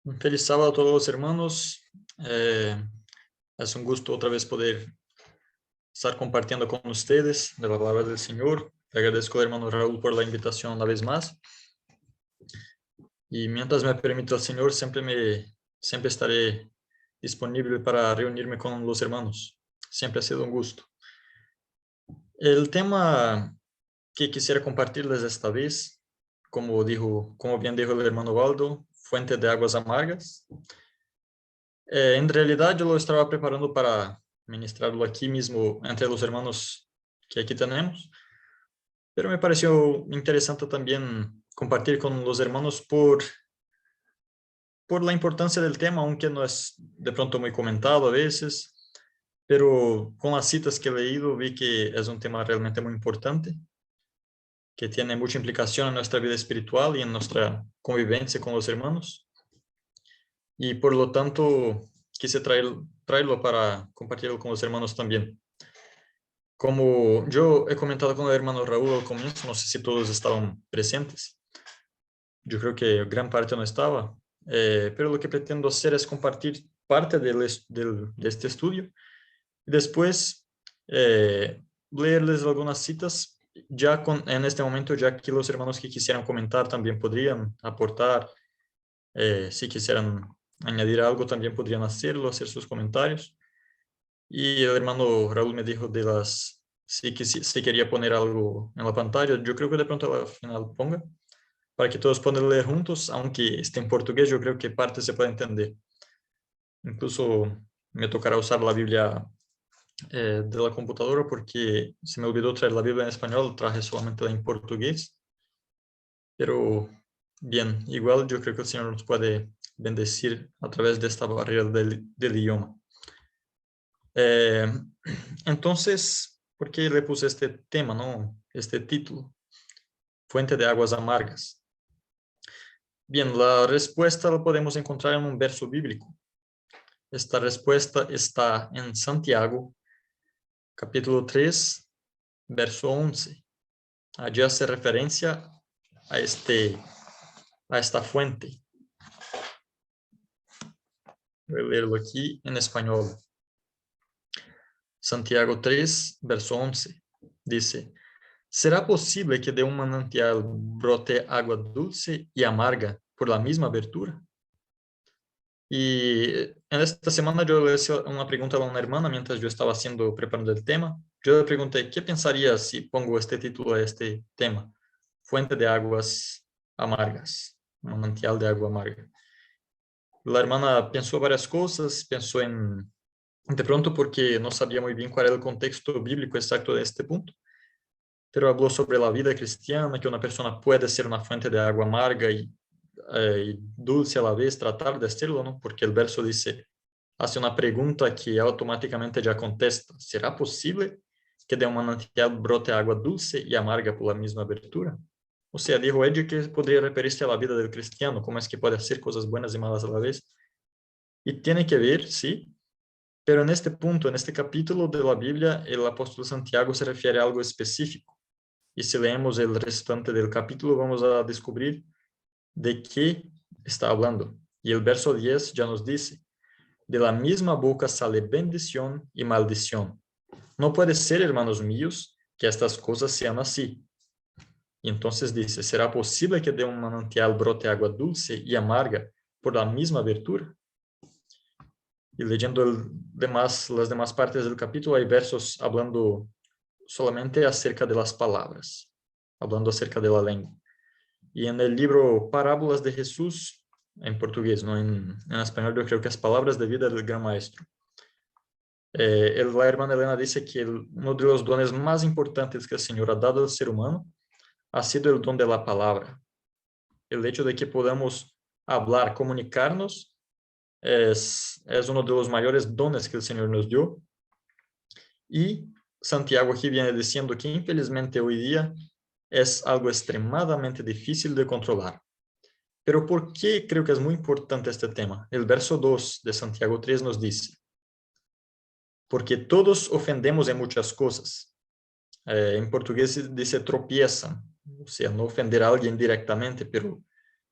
Un feliz sábado a todos los hermanos. Es un gusto otra vez poder estar compartiendo con ustedes de la palabra del Señor. Le agradezco al hermano Raúl por la invitación una vez más. Y mientras me permita el Señor, siempre estaré disponible para reunirme con los hermanos. Siempre ha sido un gusto. El tema que quisiera compartirles esta vez, como bien dijo el hermano Waldo, fuente de aguas amargas. En realidad yo lo estaba preparando para ministrarlo aquí mismo entre los hermanos que aquí tenemos, pero me pareció interesante también compartir con los hermanos por la importancia del tema, aunque no es de pronto muy comentado a veces, pero con las citas que he leído vi que es un tema realmente muy importante, que tiene mucha implicación en nuestra vida espiritual y en nuestra convivencia con los hermanos. Y por lo tanto quise traerlo para compartirlo con los hermanos también. Como yo he comentado con el hermano Raúl al comienzo, no sé si todos estaban presentes. Yo creo que gran parte no estaba, pero lo que pretendo hacer es compartir parte de este estudio. Después, leerles algunas citas, en este momento, ya que los hermanos que quisieran comentar también podrían aportar, si quisieran añadir algo, también podrían hacerlo, hacer sus comentarios. Y el hermano Raúl me dijo si quería poner algo en la pantalla. Yo creo que de pronto al final ponga, para que todos puedan leer juntos, aunque esté en portugués, yo creo que parte se puede entender. Incluso me tocará usar la Biblia de la computadora porque se me olvidó traer la Biblia en español, traje solamente la en portugués. Pero bien, igual yo creo que el Señor nos puede bendecir a través de esta barrera del idioma. Entonces, ¿por qué le puse este tema, no? Este título, Fuente de aguas amargas. Bien, la respuesta la podemos encontrar en un verso bíblico. Esta respuesta está en Santiago, capítulo 3, verso 11. Allí hace referencia a esta fuente. Voy a leerlo aquí en español. Santiago 3, verso 11. Dice: ¿será posible que de un manantial brote agua dulce y amarga por la misma abertura? Y en esta semana yo le hice una pregunta a una hermana mientras yo estaba preparando el tema. Yo le pregunté, ¿qué pensaría si pongo este título a este tema? Fuente de aguas amargas, manantial de agua amarga. La hermana pensó varias cosas, pensó de pronto porque no sabía muy bien cuál era el contexto bíblico exacto de este punto, pero habló sobre la vida cristiana, que una persona puede ser una fuente de agua amarga y dulce a la vez, tratar de hacerlo, ¿no? Porque el verso dice, hace una pregunta que automáticamente ya contesta, ¿será posible que de un manantial brote agua dulce y amarga por la misma abertura? O sea, dijo ella que podría referirse a la vida del cristiano, cómo es que puede hacer cosas buenas y malas a la vez. Y tiene que ver, sí, pero en este punto, en este capítulo de la Biblia, el apóstol Santiago se refiere a algo específico. Y si leemos el restante del capítulo, vamos a descubrir de qué está hablando. Y el verso 10 ya nos dice, de la misma boca sale bendición y maldición. No puede ser, hermanos míos, que estas cosas sean así. Y entonces dice, ¿será posible que de un manantial brote agua dulce y amarga por la misma abertura? Y leyendo las demás partes del capítulo, hay versos hablando solamente acerca de las palabras, hablando acerca de la lengua. Y en el libro Parábolas de Jesús, en portugués, no en español, yo creo que es Palabras de Vida del Gran Maestro. La hermana Elena dice que uno de los dones más importantes que el Señor ha dado al ser humano ha sido el don de la palabra. El hecho de que podamos hablar, comunicarnos, es uno de los mayores dones que el Señor nos dio. Y Santiago aquí viene diciendo que infelizmente hoy día es algo extremadamente difícil de controlar. Pero ¿por qué creo que es muy importante este tema? El verso 2 de Santiago 3 nos dice, porque todos ofendemos en muchas cosas. En portugués dice tropiezan, o sea, no ofender a alguien directamente, pero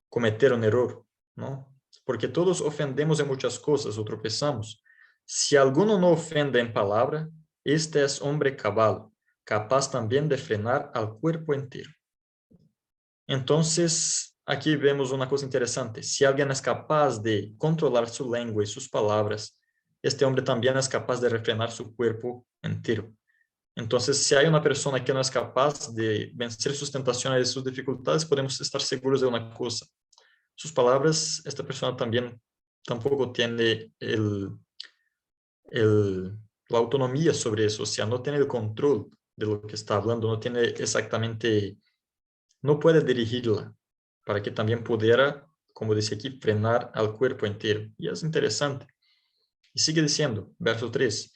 cometer un error, ¿no? Porque todos ofendemos en muchas cosas o tropezamos. Si alguno no ofende en palabra, este es hombre cabal, capaz también de frenar al cuerpo entero. Entonces, aquí vemos una cosa interesante. Si alguien es capaz de controlar su lengua y sus palabras, este hombre también es capaz de refrenar su cuerpo entero. Entonces, si hay una persona que no es capaz de vencer sus tentaciones y sus dificultades, podemos estar seguros de una cosa. Sus palabras, esta persona también tampoco tiene la autonomía sobre eso, o sea, no tiene el control de lo que está hablando, no tiene exactamente, no puede dirigirla para que también pudiera, como dice aquí, frenar al cuerpo entero. Y es interesante. Y sigue diciendo, verso 3.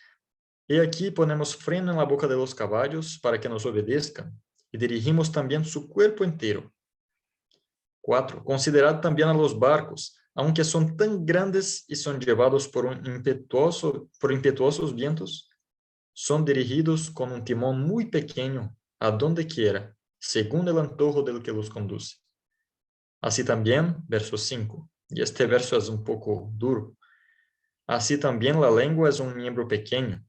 Y aquí ponemos freno en la boca de los caballos para que nos obedezcan y dirigimos también su cuerpo entero. 4. Considerad también a los barcos, aunque son tan grandes y son llevados por impetuosos vientos, son dirigidos con un timón muy pequeño a donde quiera, según el antojo del que los conduce. Así también, verso 5, y este verso es un poco duro. Así también la lengua es un miembro pequeño,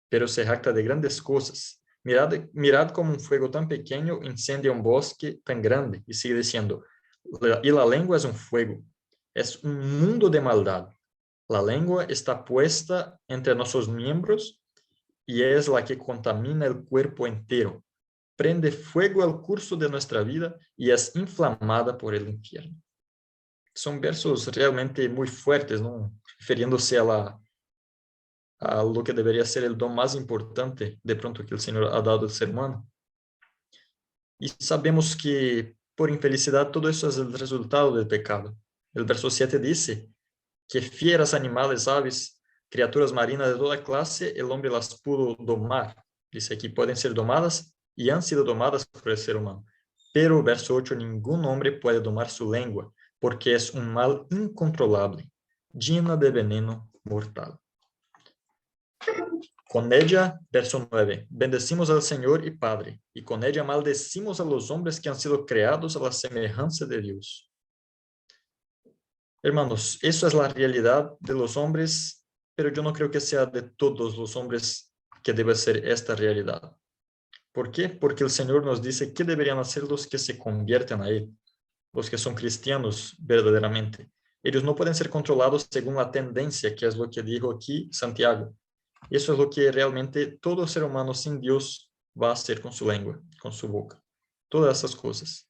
pero se jacta de grandes cosas. Mirad como un fuego tan pequeño incendia un bosque tan grande. Y sigue diciendo, y la lengua es un fuego, es un mundo de maldad. La lengua está puesta entre nuestros miembros y es la que contamina el cuerpo entero. Prende fuego al curso de nuestra vida y es inflamada por el infierno. Son versos realmente muy fuertes, ¿no? Refiriéndose a lo que debería ser el don más importante de pronto que el Señor ha dado al ser humano. Y sabemos que por infelicidad todo eso es el resultado del pecado. El verso 7 dice que fieras, animales, aves, criaturas marinas de toda clase, el hombre las pudo domar. Dice aquí, pueden ser domadas y han sido domadas por el ser humano. Pero, verso 8, ningún hombre puede domar su lengua, porque es un mal incontrolable, llena de veneno mortal. Con ella, verso 9, bendecimos al Señor y Padre, y con ella maldecimos a los hombres que han sido creados a la semejanza de Dios. Hermanos, eso es la realidad de los hombres, pero yo no creo que sea de todos los hombres que debe ser esta realidad. ¿Por qué? Porque el Señor nos dice que deberían hacer los que se convierten a Él, los que son cristianos verdaderamente. Ellos no pueden ser controlados según la tendencia, que es lo que dijo aquí Santiago. Eso es lo que realmente todo ser humano sin Dios va a hacer con su lengua, con su boca. Todas esas cosas.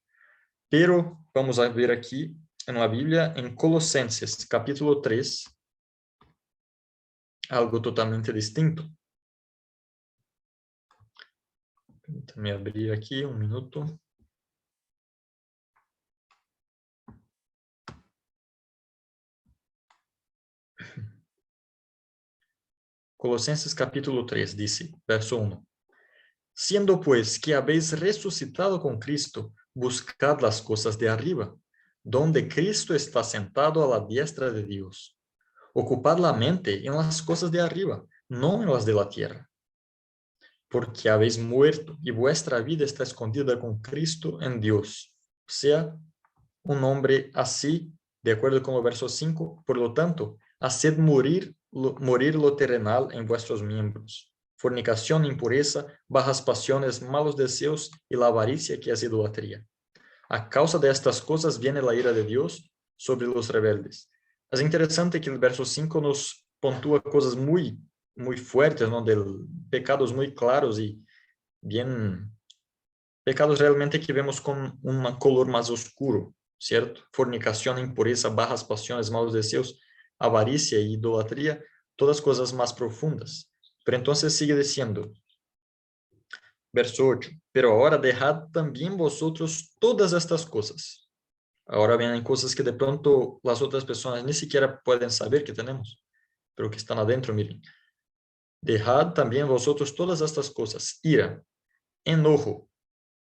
Pero vamos a ver aquí en la Biblia, en Colosenses capítulo 3, algo totalmente distinto. Permítame abrir aquí un minuto. Colosenses capítulo 3 dice, verso 1. Siendo pues que habéis resucitado con Cristo, buscad las cosas de arriba, donde Cristo está sentado a la diestra de Dios. Ocupad la mente en las cosas de arriba, no en las de la tierra. Porque habéis muerto y vuestra vida está escondida con Cristo en Dios. O sea, un hombre así, de acuerdo con el verso 5, por lo tanto, haced morir lo terrenal en vuestros miembros. Fornicación, impureza, bajas pasiones, malos deseos y la avaricia que es idolatría. A causa de estas cosas viene la ira de Dios sobre los rebeldes. Es interesante que el verso 5 nos puntúa cosas muy, muy fuertes, ¿no? De pecados muy claros y bien, pecados realmente que vemos con un color más oscuro, ¿cierto? Fornicación, impureza, bajas pasiones, malos deseos, avaricia e idolatría, todas cosas más profundas. Pero entonces sigue diciendo, verso 8, pero ahora dejad también vosotros todas estas cosas. Ahora vienen cosas que de pronto las otras personas ni siquiera pueden saber que tenemos, pero que están adentro, miren. Dejad también vosotros todas estas cosas, ira, enojo,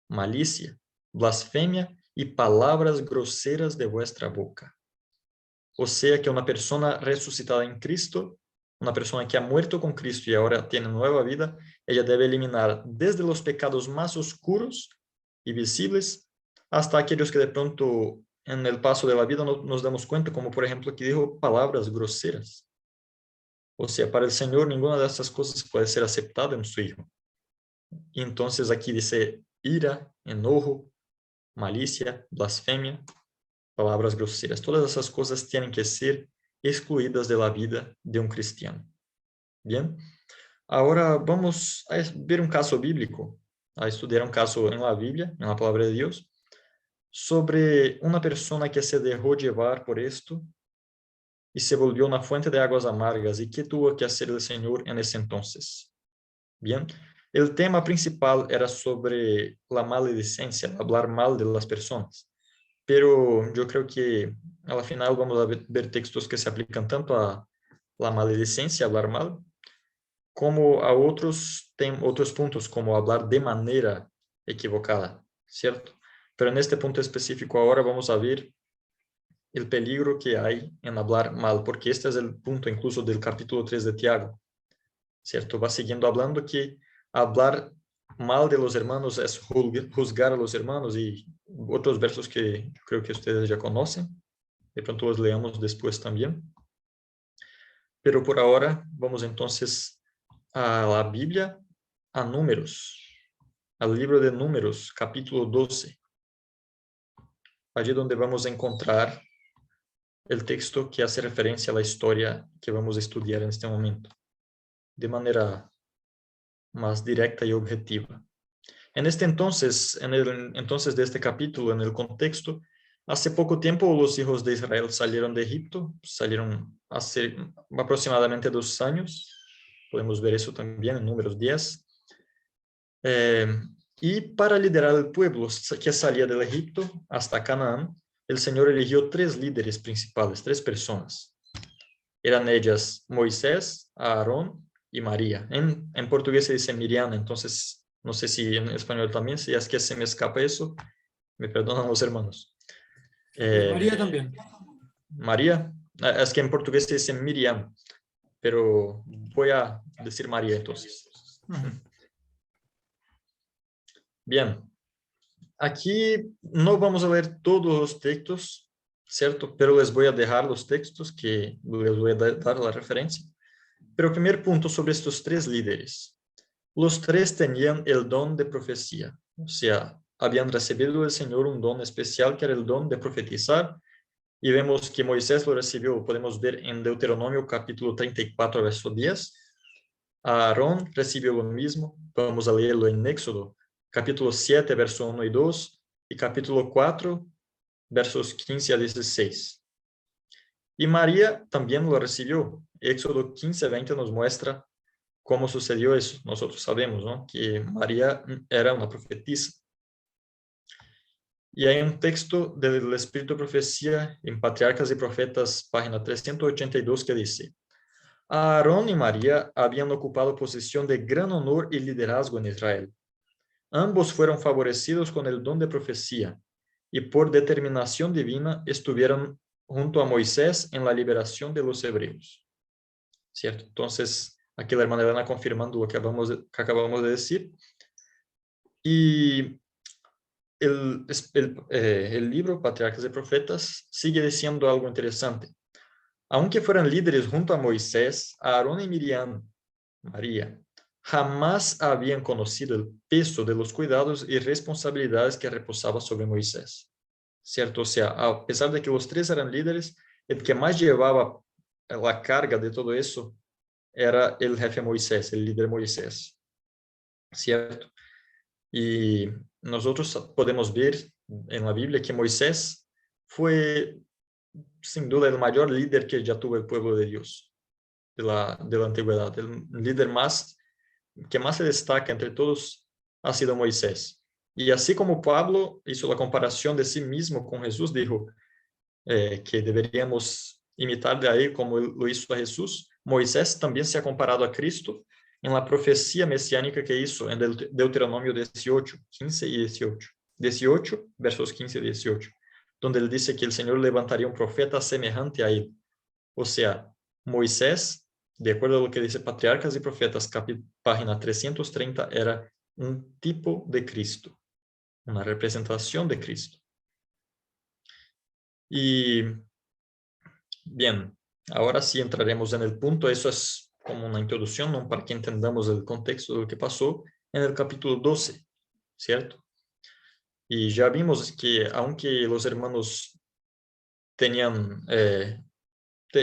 malicia, blasfemia y palabras groseras de vuestra boca. O sea que una persona resucitada en Cristo, una persona que ha muerto con Cristo y ahora tiene nueva vida, ella debe eliminar desde los pecados más oscuros y visibles hasta aquellos que de pronto en el paso de la vida no nos damos cuenta, como por ejemplo que dijo palabras groseras. O sea, para el Señor ninguna de estas cosas puede ser aceptada en su Hijo. Y entonces aquí dice ira, enojo, malicia, blasfemia, palabras groseras. Todas esas cosas tienen que ser excluidas de la vida de un cristiano. Bien, ahora vamos a ver un caso bíblico, a estudiar un caso en la Biblia, en la palabra de Dios, sobre una persona que se dejó llevar por esto y se volvió una fuente de aguas amargas. ¿Y qué tuvo que hacer el Señor en ese entonces? Bien, el tema principal era sobre la maledicencia, hablar mal de las personas. Pero yo creo que al final vamos a ver textos que se aplican tanto a la maledicencia, hablar mal, como a otros puntos, como hablar de manera equivocada, ¿cierto? Pero en este punto específico ahora vamos a ver el peligro que hay en hablar mal, porque este es el punto incluso del capítulo 3 de Tiago, ¿cierto? Va siguiendo hablando que hablar mal de los hermanos es juzgar a los hermanos y otros versos que creo que ustedes ya conocen. De pronto los leamos después también. Pero por ahora vamos entonces a la Biblia, a Números, al libro de Números, capítulo 12. Allí donde vamos a encontrar el texto que hace referencia a la historia que vamos a estudiar en este momento, de manera más directa y objetiva. En este entonces, en el entonces de este capítulo, en el contexto, hace poco tiempo los hijos de Israel salieron de Egipto, salieron hace aproximadamente 2 años, podemos ver eso también en Números 10, y para liderar el pueblo que salía del Egipto hasta Canaán, el Señor eligió 3 líderes principales, 3 personas. Eran ellas Moisés, Aarón y María. En portugués se dice Miriam, entonces no sé si en español también, si es que se me escapa eso, me perdonan los hermanos. María también. María, es que en portugués se dice Miriam, pero voy a decir María entonces. Bien, aquí no vamos a ver todos los textos, ¿cierto? Pero les voy a dejar los textos que les voy a dar la referencia. Pero primer punto sobre estos 3 líderes. Los 3 tenían el don de profecía, o sea, habían recibido del Señor un don especial que era el don de profetizar, y vemos que Moisés lo recibió, podemos ver en Deuteronomio capítulo 34, verso 10. Aarón recibió lo mismo, vamos a leerlo en Éxodo capítulo 7, verso 1 y 2, y capítulo 4, versos 15 a 16. Y María también lo recibió. Éxodo 15, 20 nos muestra cómo sucedió eso. Nosotros sabemos, ¿no?, que María era una profetisa. Y hay un texto del Espíritu de Profecía en Patriarcas y Profetas, página 382, que dice: Aarón y María habían ocupado posición de gran honor y liderazgo en Israel. Ambos fueron favorecidos con el don de profecía y por determinación divina estuvieron junto a Moisés en la liberación de los hebreos. ¿Cierto? Entonces, aquí la hermana Elena confirmando lo que acabamos de decir. Y el libro Patriarcas y Profetas sigue diciendo algo interesante. Aunque fueran líderes junto a Moisés, Aarón y Miriam, María, jamás habían conocido el peso de los cuidados y responsabilidades que reposaba sobre Moisés. ¿Cierto? O sea, a pesar de que los 3 eran líderes, el que más llevaba la carga de todo eso era el jefe Moisés, el líder Moisés. ¿Cierto? Y nosotros podemos ver en la Biblia que Moisés fue, sin duda, el mayor líder que ya tuvo el pueblo de Dios, de la antigüedad. El líder que más se destaca entre todos ha sido Moisés. Y así como Pablo hizo la comparación de sí mismo con Jesús, dijo que deberíamos imitar de ahí como lo hizo a Jesús, Moisés también se ha comparado a Cristo en la profecía mesiánica que hizo en Deuteronomio 18, 15 y 18. 18, versos 15 y 18, donde él dice que el Señor levantaría un profeta semejante a él. O sea, Moisés De acuerdo a lo que dice Patriarcas y Profetas, página 330, era un tipo de Cristo, una representación de Cristo. Y bien, ahora sí entraremos en el punto. Eso es como una introducción, ¿no? Para que entendamos el contexto de lo que pasó en el capítulo 12, ¿cierto? Y ya vimos que aunque los hermanos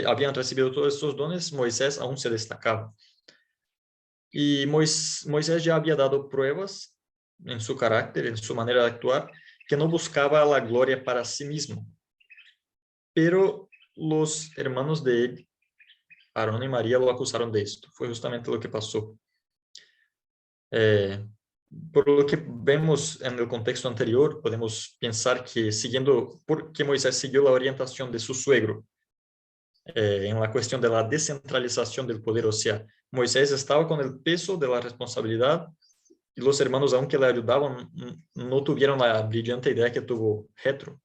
habían recibido todos estos dones, Moisés aún se destacaba. Y Moisés ya había dado pruebas en su carácter, en su manera de actuar, que no buscaba la gloria para sí mismo. Pero los hermanos de él, Aarón y María, lo acusaron de esto. Fue justamente lo que pasó. Por lo que vemos en el contexto anterior, podemos pensar que porque Moisés siguió la orientación de su suegro, en la cuestión de la descentralización del poder, o sea, Moisés estaba con el peso de la responsabilidad y los hermanos, aunque le ayudaban, no tuvieron la brillante idea que tuvo Jetro,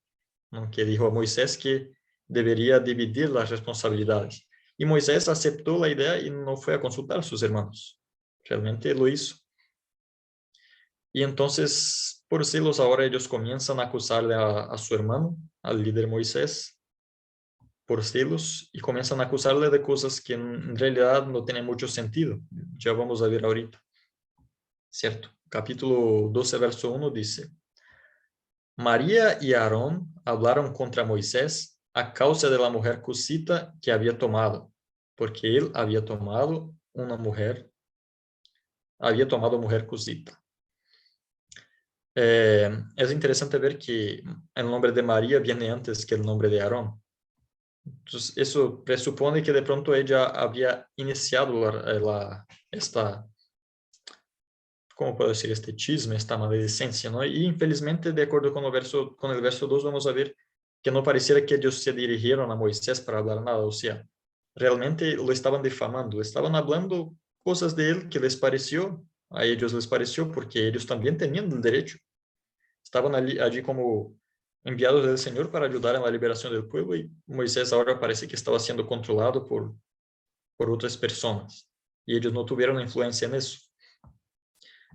¿no? Que dijo a Moisés que debería dividir las responsabilidades. Y Moisés aceptó la idea y no fue a consultar a sus hermanos. Realmente lo hizo. Y entonces, por celos, ahora ellos comienzan a acusarle a su hermano, al líder Moisés, por celos, y comienzan a acusarle de cosas que en realidad no tienen mucho sentido. Ya vamos a ver ahorita. ¿Cierto? Capítulo 12, verso 1 dice: María y Aarón hablaron contra Moisés a causa de la mujer cusita que había tomado, porque él había tomado mujer cusita. Es interesante ver que el nombre de María viene antes que el nombre de Aarón. Entonces, eso presupone que de pronto ella había iniciado ¿cómo puedo decir? Este chisme, esta maledicencia, ¿no? Y infelizmente, de acuerdo con el verso 2, vamos a ver que no pareciera que ellos se dirigieron a Moisés para hablar nada, o sea, realmente lo estaban difamando, estaban hablando cosas de él que a ellos les pareció, porque ellos también tenían el derecho. Estaban allí como enviados del Señor para ayudar en la liberación del pueblo, y Moisés ahora parece que estaba siendo controlado por otras personas, y ellos no tuvieron influencia en eso.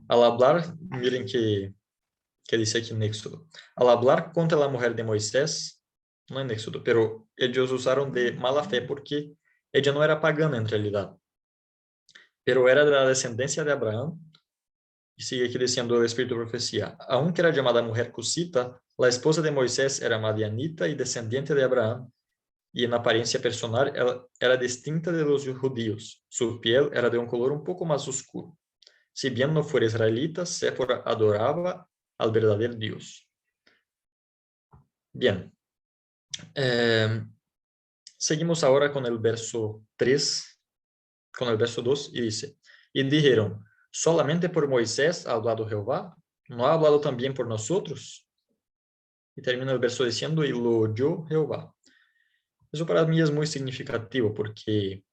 Al hablar, miren que dice aquí en Éxodo, al hablar contra la mujer de Moisés, no en Éxodo, pero ellos usaron de mala fe porque ella no era pagana en realidad, pero era de la descendencia de Abraham. Y sigue aquí diciendo el Espíritu de Profecía: aunque era llamada mujer cusita, la esposa de Moisés era madianita y descendiente de Abraham, y en apariencia personal era distinta de los judíos. Su piel era de un color un poco más oscuro. Si bien no fuera israelita, Séfora adoraba al verdadero Dios. Bien, seguimos ahora con el verso 3, con el verso 2, y dice: y dijeron, solamente por Moisés ha hablado Jehová, ¿no ha hablado también por nosotros? Y termina el verso diciendo: y lo oyó Jehová. Eso para mí es muy significativo, porque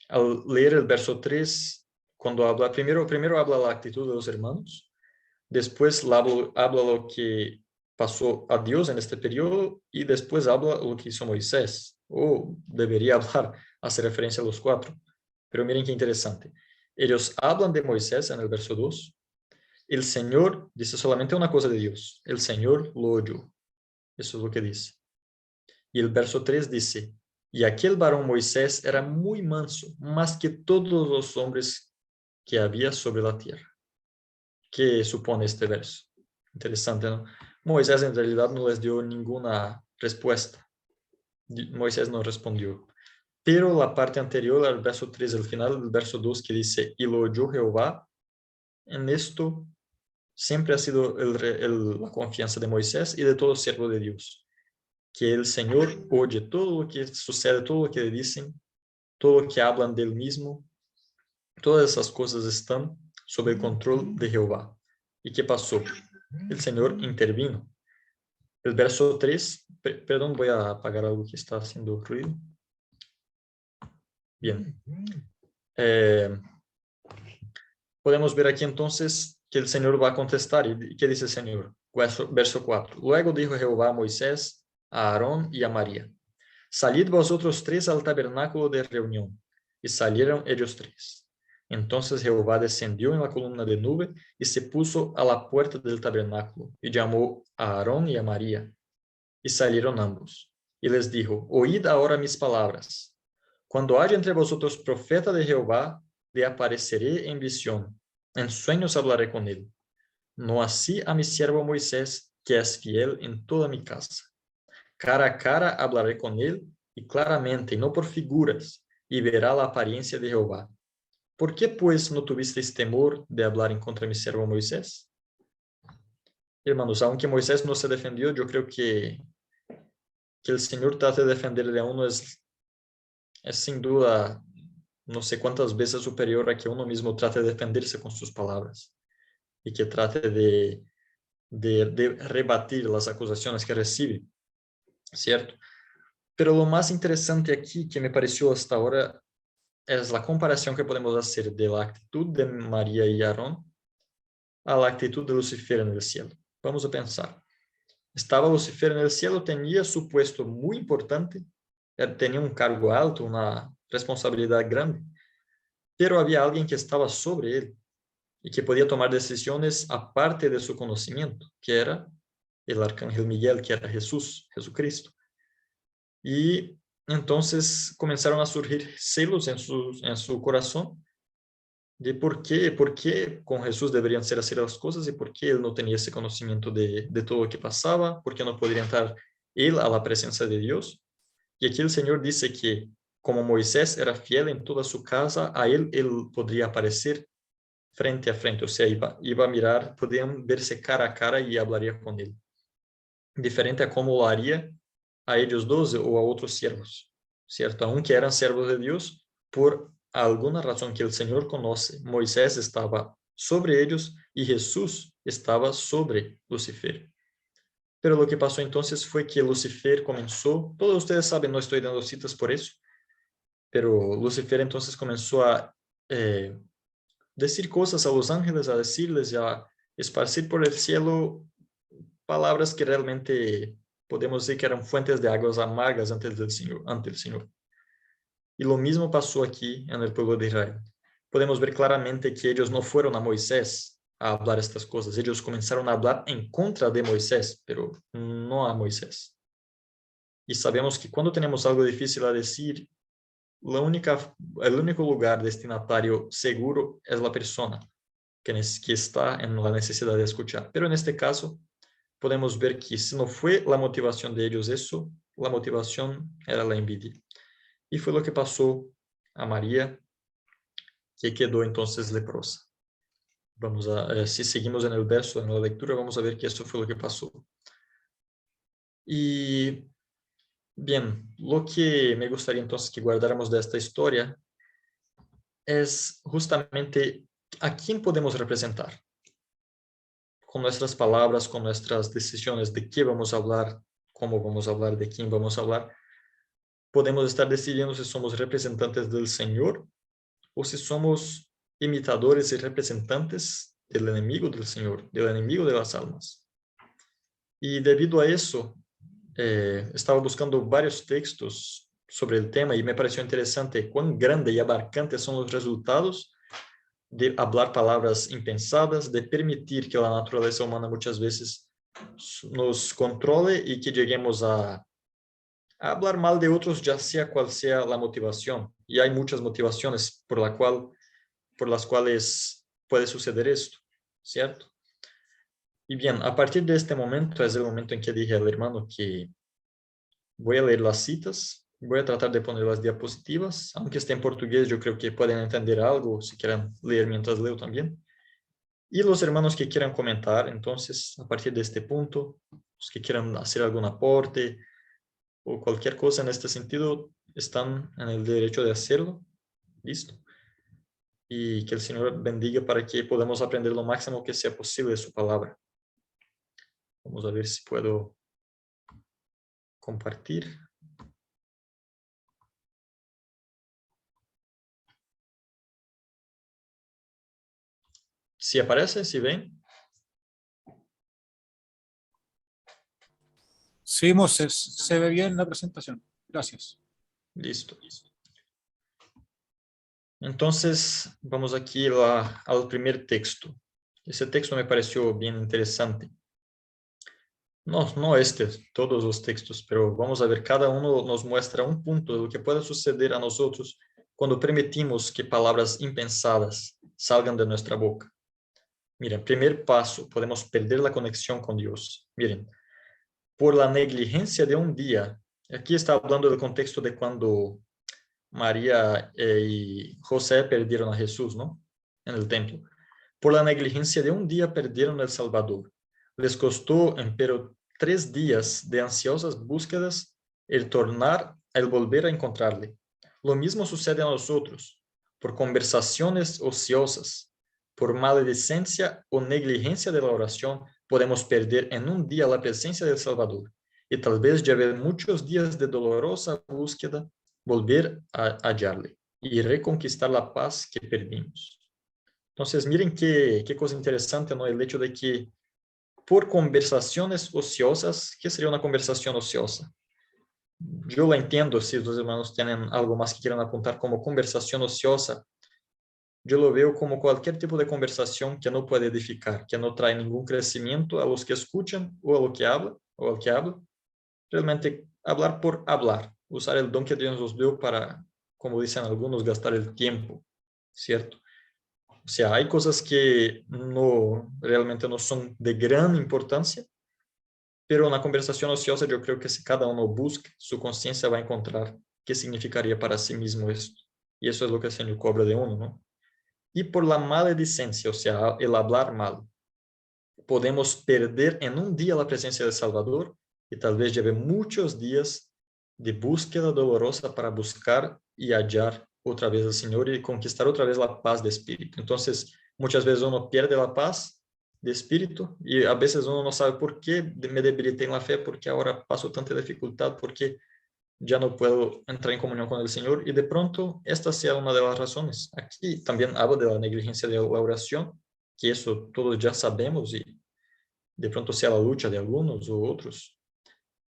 al leer el verso 3, cuando habla, primero habla la actitud de los hermanos, después habla lo que pasó a Dios en este periodo, y después habla lo que hizo Moisés, o debería hablar, hace referencia a los cuatro. Pero miren qué interesante. Ellos hablan de Moisés en el verso 2. El Señor dice solamente una cosa de Dios: el Señor lo oyó. Eso es lo que dice. Y el verso 3 dice: y aquel varón Moisés era muy manso, más que todos los hombres que había sobre la tierra. ¿Qué supone este verso? Interesante, ¿no? Moisés en realidad no les dio ninguna respuesta. Moisés no respondió. Pero la parte anterior al verso 3, el final del verso 2, que dice: y lo oyó Jehová, en esto siempre ha sido la confianza de Moisés y de todo siervo de Dios, que el Señor oye todo lo que sucede, todo lo que le dicen, todo lo que hablan del mismo. Todas esas cosas están sob el control de Jehová. ¿Y qué pasó? El Señor intervino. El verso 3, perdón, voy a apagar algo que está haciendo ruido. Bien. Podemos ver aquí entonces que el Señor va a contestar. ¿Y qué dice el Señor? Verso 4. Luego dijo Jehová a Moisés, a Aarón y a María: salid vosotros tres al tabernáculo de reunión. y salieron ellos tres. Entonces Jehová descendió en la columna de nube y se puso a la puerta del tabernáculo y llamó a Aarón y a María. Y salieron ambos. Y les dijo, oíd ahora mis palabras. Cuando haya entre vosotros profeta de Jehová, le apareceré en visión. En sueños hablaré con él. No así a mi siervo Moisés, que es fiel en toda mi casa. Cara a cara hablaré con él, y claramente, y no por figuras, y verá la apariencia de Jehová. ¿Por qué, pues, no tuvisteis temor de hablar en contra de mi siervo Moisés? Hermanos, aunque Moisés no se defendió, yo creo que el Señor trate de defenderle a uno es sin duda no sé cuántas veces superior a que uno mismo trate de defenderse con sus palabras y que trate de rebatir las acusaciones que recibe, ¿cierto? Pero lo más interesante aquí que me pareció hasta ahora es la comparación que podemos hacer de la actitud de María y Aarón a la actitud de Lucifer en el cielo. Vamos a pensar. Estaba Lucifer en el cielo, tenía su puesto muy importante, tenía un cargo alto, una responsabilidad grande, pero había alguien que estaba sobre él y que podía tomar decisiones aparte de su conocimiento, que era el arcángel Miguel, que era Jesucristo. Y entonces comenzaron a surgir celos en su corazón de por qué con Jesús deberían ser así las cosas y por qué él no tenía ese conocimiento de todo lo que pasaba, por qué no podría entrar él a la presencia de Dios. Y aquí el Señor dice que como Moisés era fiel en toda su casa, a él podría aparecer frente a frente, o sea, iba a mirar, podían verse cara a cara y hablaría con él. Diferente a como lo haría a ellos dos o a otros siervos, ¿cierto? Aunque eran siervos de Dios, por alguna razón que el Señor conoce, Moisés estaba sobre ellos y Jesús estaba sobre Lucifer. Pero lo que pasó entonces fue que Lucifer comenzó, todos ustedes saben, no estoy dando citas por eso, pero Lucifer entonces comenzó a decir cosas a los ángeles, a decirles, a esparcir por el cielo palabras que realmente podemos decir que eran fuentes de aguas amargas ante el Señor. Y lo mismo pasó aquí en el pueblo de Israel. Podemos ver claramente que ellos no fueron a Moisés a hablar estas cosas. Ellos comenzaron a hablar en contra de Moisés, pero no a Moisés. Y sabemos que cuando tenemos algo difícil a decir, el único lugar destinatario seguro es la persona que está en la necesidad de escuchar. Pero en este caso, podemos ver que si no fue la motivación de ellos eso, la motivación era la envidia. Y fue lo que pasó a María, que quedó entonces leprosa. Vamos a, si seguimos en el verso, en la lectura, vamos a ver que eso fue lo que pasó. Y bien, lo que me gustaría entonces que guardáramos de esta historia es justamente a quién podemos representar con nuestras palabras, con nuestras decisiones de qué vamos a hablar, cómo vamos a hablar, de quién vamos a hablar. Podemos estar decidiendo si somos representantes del Señor o si somos imitadores y representantes del enemigo del Señor, del enemigo de las almas. Y debido a eso, estaba buscando varios textos sobre el tema y me pareció interesante cuán grande y abarcantes son los resultados de hablar palabras impensadas, de permitir que la naturaleza humana muchas veces nos controle y que lleguemos a hablar mal de otros, ya sea cual sea la motivación. Y hay muchas motivaciones por las cuales puede suceder esto, ¿cierto? Y bien, a partir de este momento es el momento en que dije al hermano que voy a leer las citas, voy a tratar de poner las diapositivas, aunque esté en portugués, yo creo que pueden entender algo, si quieren leer mientras leo también. Y los hermanos que quieran comentar, entonces, a partir de este punto, los que quieran hacer algún aporte o cualquier cosa en este sentido, están en el derecho de hacerlo. Listo. Y que el Señor bendiga para que podamos aprender lo máximo que sea posible de su palabra. Vamos a ver si puedo compartir. Si aparece, si ven. Sí, Moisés, se ve bien la presentación. Gracias. Listo. Entonces, vamos aquí al primer texto. Ese texto me pareció bien interesante. No todos los textos, pero vamos a ver, cada uno nos muestra un punto de lo que puede suceder a nosotros cuando permitimos que palabras impensadas salgan de nuestra boca. Miren, primer paso, podemos perder la conexión con Dios. Miren, por la negligencia de un día, aquí está hablando del contexto de cuando María y José perdieron a Jesús, ¿no? En el templo. Por la negligencia de un día perdieron el Salvador. Les costó, empero, 3 días de ansiosas búsquedas el volver a encontrarle. Lo mismo sucede a nosotros, por conversaciones ociosas, por maledicencia o negligencia de la oración, podemos perder en un día la presencia del Salvador y tal vez lleve muchos días de dolorosa búsqueda volver a hallarle y reconquistar la paz que perdimos. Entonces, miren qué cosa interesante, ¿no? El hecho de que por conversaciones ociosas, ¿qué sería una conversación ociosa? Yo la entiendo, si los hermanos tienen algo más que quieran apuntar como conversación ociosa, yo lo veo como cualquier tipo de conversación que no puede edificar, que no trae ningún crecimiento a los que escuchan o a lo que habla, o al que habla. Realmente hablar por hablar, usar el don que Dios nos dio para, como dicen algunos, gastar el tiempo, ¿cierto? O sea, hay cosas que realmente no son de gran importancia, pero una conversación ociosa yo creo que si cada uno busca, su conciencia va a encontrar qué significaría para sí mismo esto. Y eso es lo que el Señor cobra de uno, ¿no? Y por la maledicencia, o sea, el hablar mal, podemos perder en un día la presencia del Salvador y tal vez lleve muchos días de búsqueda dolorosa para buscar y hallar otra vez al Señor y conquistar otra vez la paz de espíritu. Entonces, muchas veces uno pierde la paz de espíritu y a veces uno no sabe por qué me debilité en la fe, porque ahora paso tanta dificultad, porque ya no puedo entrar en comunión con el Señor y de pronto esta sea una de las razones. Aquí también hablo de la negligencia de la oración, que eso todos ya sabemos y de pronto sea la lucha de algunos u otros,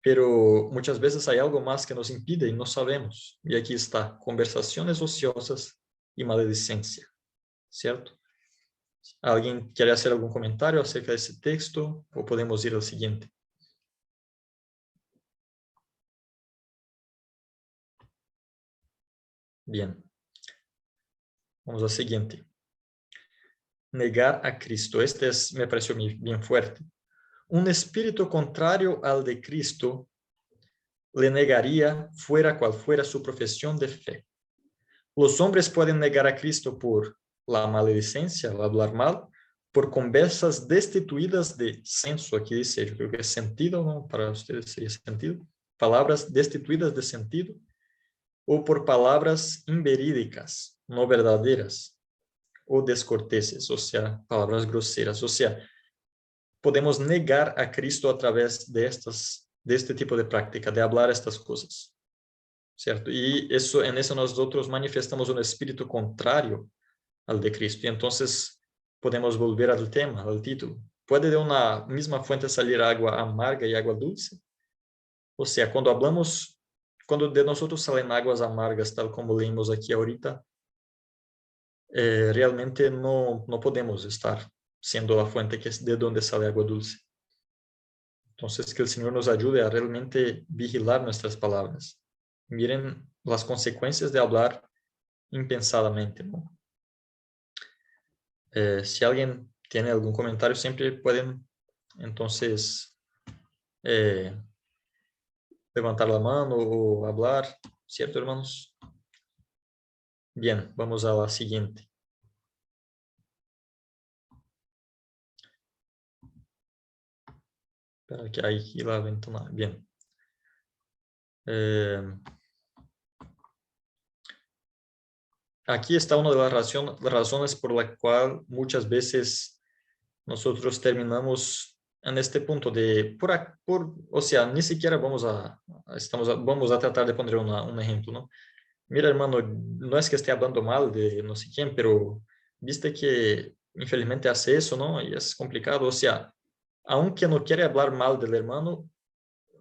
pero muchas veces hay algo más que nos impide y no sabemos. Y aquí está, conversaciones ociosas y maledicencia, ¿cierto? ¿Alguien quiere hacer algún comentario acerca de ese texto o podemos ir al siguiente? Bien, vamos al siguiente. Negar a Cristo. Me pareció bien fuerte. Un espíritu contrario al de Cristo le negaría fuera cual fuera su profesión de fe. Los hombres pueden negar a Cristo por la maledicencia, el hablar mal, por conversas destituidas de senso. Aquí dice, yo creo que es sentido, ¿no? Para ustedes sería sentido. Palabras destituidas de sentido, o por palabras inverídicas, no verdaderas, o descorteses, o sea, palabras groseras. O sea, podemos negar a Cristo a través de este tipo de práctica, de hablar estas cosas, ¿cierto? Y en eso nosotros manifestamos un espíritu contrario al de Cristo. Y entonces podemos volver al tema, al título. ¿Puede de una misma fuente salir agua amarga y agua dulce? O sea, cuando de nosotros salen aguas amargas, tal como leímos aquí ahorita, realmente no podemos estar siendo la fuente que es de donde sale agua dulce. Entonces, que el Señor nos ayude a realmente vigilar nuestras palabras. Miren las consecuencias de hablar impensadamente, ¿no? Si alguien tiene algún comentario, siempre pueden, entonces, eh, levantar la mano o hablar, ¿cierto, hermanos? Bien, vamos a la siguiente. Espera que hay aquí la ventana. Bien. Aquí está una de las razones por la cual muchas veces nosotros terminamos en este punto o sea, ni siquiera vamos a tratar de poner un ejemplo, ¿no? Mira, hermano, no es que esté hablando mal de no sé quién, pero viste que infelizmente hace eso, ¿no? Y es complicado, o sea, aunque no quiere hablar mal del hermano,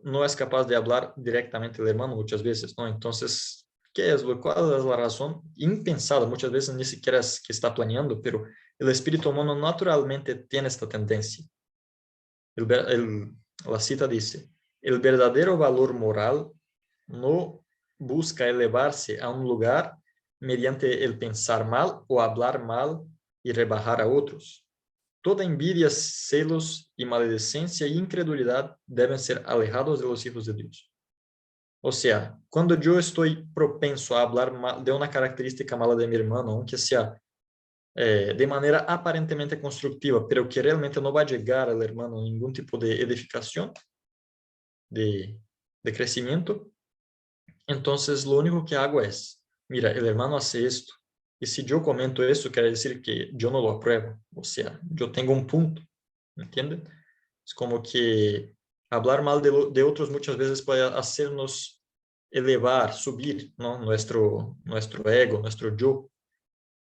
no es capaz de hablar directamente del hermano muchas veces, ¿no? Entonces, ¿Cuál es la razón? Impensada, muchas veces ni siquiera es que está planeando, pero el espíritu humano naturalmente tiene esta tendencia. La cita dice, el verdadero valor moral no busca elevarse a un lugar mediante el pensar mal o hablar mal y rebajar a otros. Toda envidia, celos y maledicencia e incredulidad deben ser alejados de los hijos de Dios. O sea, cuando yo estoy propenso a hablar mal de una característica mala de mi hermano, aunque sea de manera aparentemente constructiva, pero que realmente no va a llegar al hermano ningún tipo de edificación, de crecimiento, entonces lo único que hago es, mira, el hermano hace esto, y si yo comento esto, quiere decir que yo no lo apruebo, o sea, yo tengo un punto, ¿entienden? Es como que hablar mal de otros muchas veces puede hacernos elevar, subir, ¿no? Nuestro ego, nuestro yo.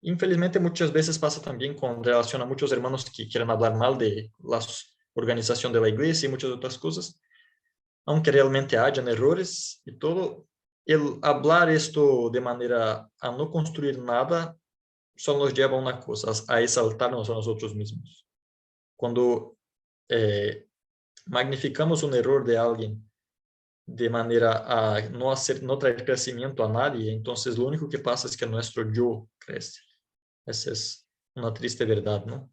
Infelizmente muchas veces pasa también con relación a muchos hermanos que quieren hablar mal de la organización de la iglesia y muchas otras cosas, aunque realmente hayan errores y todo, el hablar esto de manera a no construir nada solo nos lleva a una cosa, a exaltarnos a nosotros mismos. Cuando magnificamos un error de alguien de manera a no traer crecimiento a nadie, entonces lo único que pasa es que nuestro yo crece. Esa es una triste verdad, ¿no?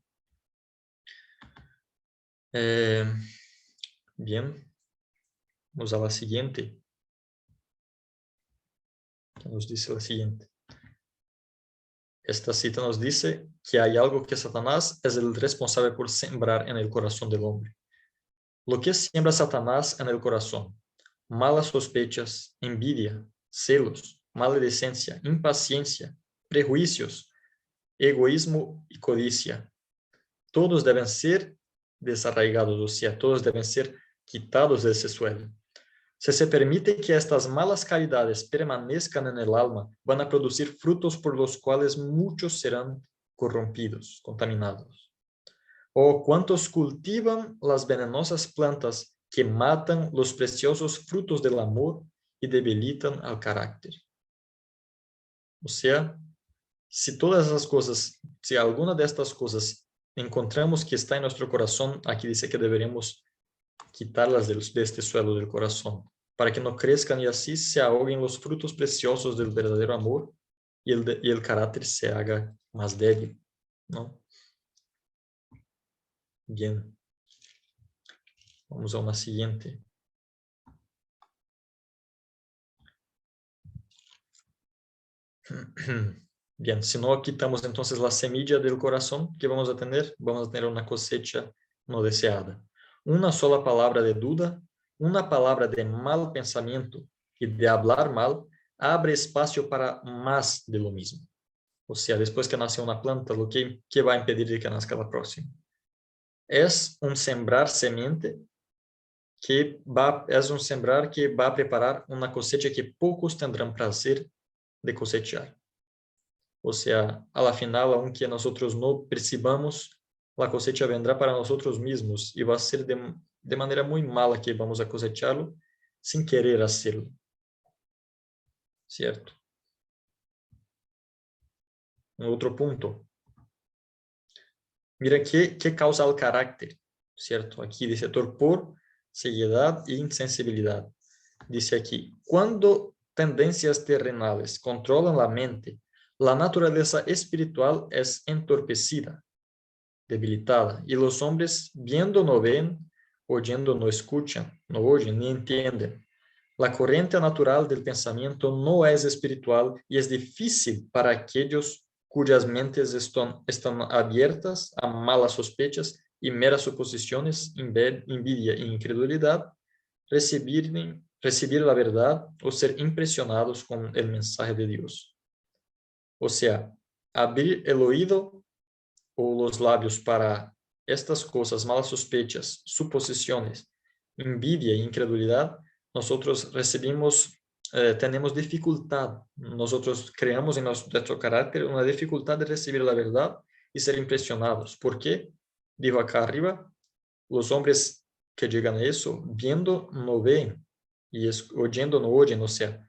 Bien, vamos a la siguiente. ¿Qué nos dice la siguiente? Esta cita nos dice que hay algo que Satanás es el responsable por sembrar en el corazón del hombre. Lo que siembra Satanás en el corazón: malas sospechas, envidia, celos, maledicencia, impaciencia, prejuicios, egoísmo y codicia. Todos deben ser desarraigados, o sea, todos deben ser quitados de ese suelo. Si se permite que estas malas calidades permanezcan en el alma, van a producir frutos por los cuales muchos serán corrompidos, contaminados. O cuantos cultivan las venenosas plantas que matan los preciosos frutos del amor y debilitan al carácter. O sea, si todas esas cosas, si alguna de estas cosas encontramos que está en nuestro corazón, aquí dice que deberíamos quitarlas de este suelo del corazón, para que no crezcan y así se ahoguen los frutos preciosos del verdadero amor y el carácter se haga más débil, ¿no? Bien, vamos a una siguiente. Bien, si no quitamos entonces la semilla del corazón, ¿qué vamos a tener? Vamos a tener una cosecha no deseada. Una sola palabra de duda, una palabra de mal pensamiento y de hablar mal, abre espacio para más de lo mismo. O sea, después que nace una planta, ¿qué va a impedir de que nazca la próxima? Es un sembrar semente es un sembrar que va a preparar una cosecha que pocos tendrán placer de cosechar. O sea, a la final, aunque nosotros no percibamos, la cosecha vendrá para nosotros mismos y va a ser de manera muy mala que vamos a cosecharlo sin querer hacerlo. ¿Cierto? Otro punto. Mira, ¿qué causa el carácter? ¿Cierto? Aquí dice torpor, ceguedad e insensibilidad. Dice aquí, cuando tendencias terrenales controlan la mente, la naturaleza espiritual es entorpecida, debilitada, y los hombres viendo no ven, oyendo no escuchan, no oyen ni entienden. La corriente natural del pensamiento no es espiritual y es difícil para aquellos cuyas mentes están abiertas a malas sospechas y meras suposiciones, envidia e incredulidad, recibir la verdad o ser impresionados con el mensaje de Dios. O sea, abrir el oído o los labios para estas cosas, malas sospechas, suposiciones, envidia e incredulidad, nosotros tenemos dificultad, nosotros creamos en nuestro carácter una dificultad de recibir la verdad y ser impresionados. ¿Por qué? Digo acá arriba, los hombres que llegan a eso, viendo no ven y oyendo no oyen, o sea,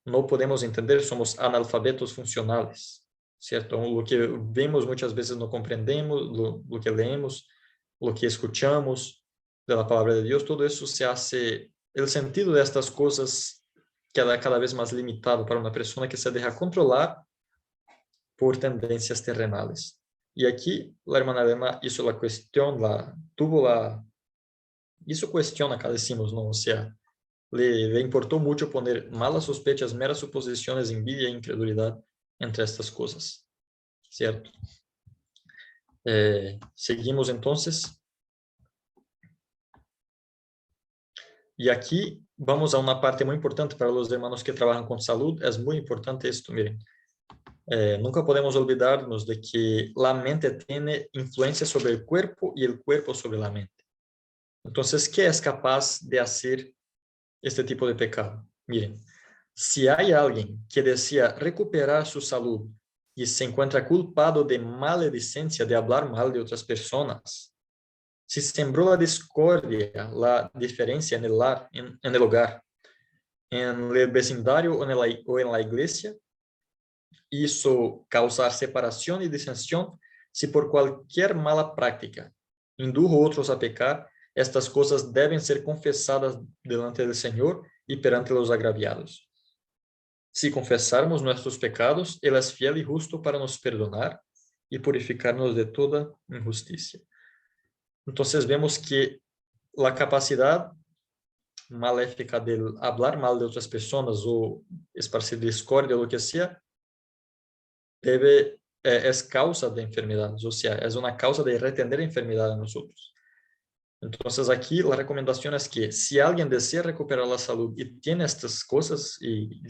no podemos entender, somos analfabetos funcionales, ¿cierto? Lo que vemos muchas veces no comprendemos, lo que leemos, lo que escuchamos de la palabra de Dios, todo eso se hace, el sentido de estas cosas queda cada vez más limitado para una persona que se deja controlar por tendencias terrenales. Y aquí la hermana Elena hizo la cuestión, hizo cuestión acá decimos, ¿no? O sea, le importó mucho poner malas sospechas, meras suposiciones, envidia e incredulidad entre estas cosas, ¿cierto? Seguimos entonces. Y aquí vamos a una parte muy importante para los hermanos que trabajan con salud. Es muy importante esto, miren. Nunca podemos olvidarnos de que la mente tiene influencia sobre el cuerpo y el cuerpo sobre la mente. Entonces, ¿qué es capaz de hacer este tipo de pecado? Miren, si hay alguien que desea recuperar su salud y se encuentra culpado de maledicencia, de hablar mal de otras personas, si sembró la discordia, la diferencia en el hogar, en el vecindario o en la iglesia, hizo causar separación y disensión, si por cualquier mala práctica indujo a otros a pecar, estas cosas deben ser confesadas delante del Señor y perante los agraviados. Si confesarmos nuestros pecados, Él es fiel y justo para nos perdonar y purificarnos de toda injusticia. Entonces vemos que la capacidad maléfica de hablar mal de otras personas o esparcir discordia o lo que sea, es causa de enfermedades, o sea, es una causa de retener enfermedad en nosotros. Entonces aquí la recomendación es que si alguien desea recuperar la salud y tiene estas cosas y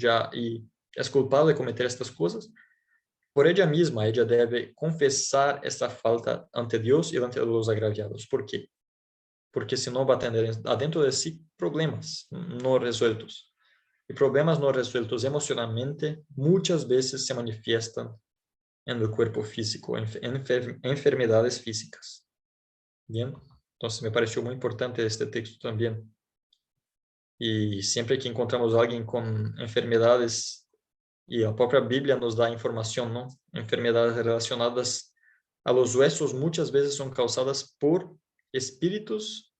es culpable de cometer estas cosas, por ella misma, ella debe confesar esta falta ante Dios y ante los agraviados. ¿Por qué? Porque si no va a tener adentro de sí problemas no resueltos. Y problemas no resueltos emocionalmente muchas veces se manifiestan en el cuerpo físico, enfermedades físicas. Bien, entonces me pareció muy importante este texto también. Y siempre que encontramos a alguien con enfermedades, y la propia Biblia nos da información, ¿no? Enfermedades relacionadas a los huesos muchas veces son causadas por espíritus,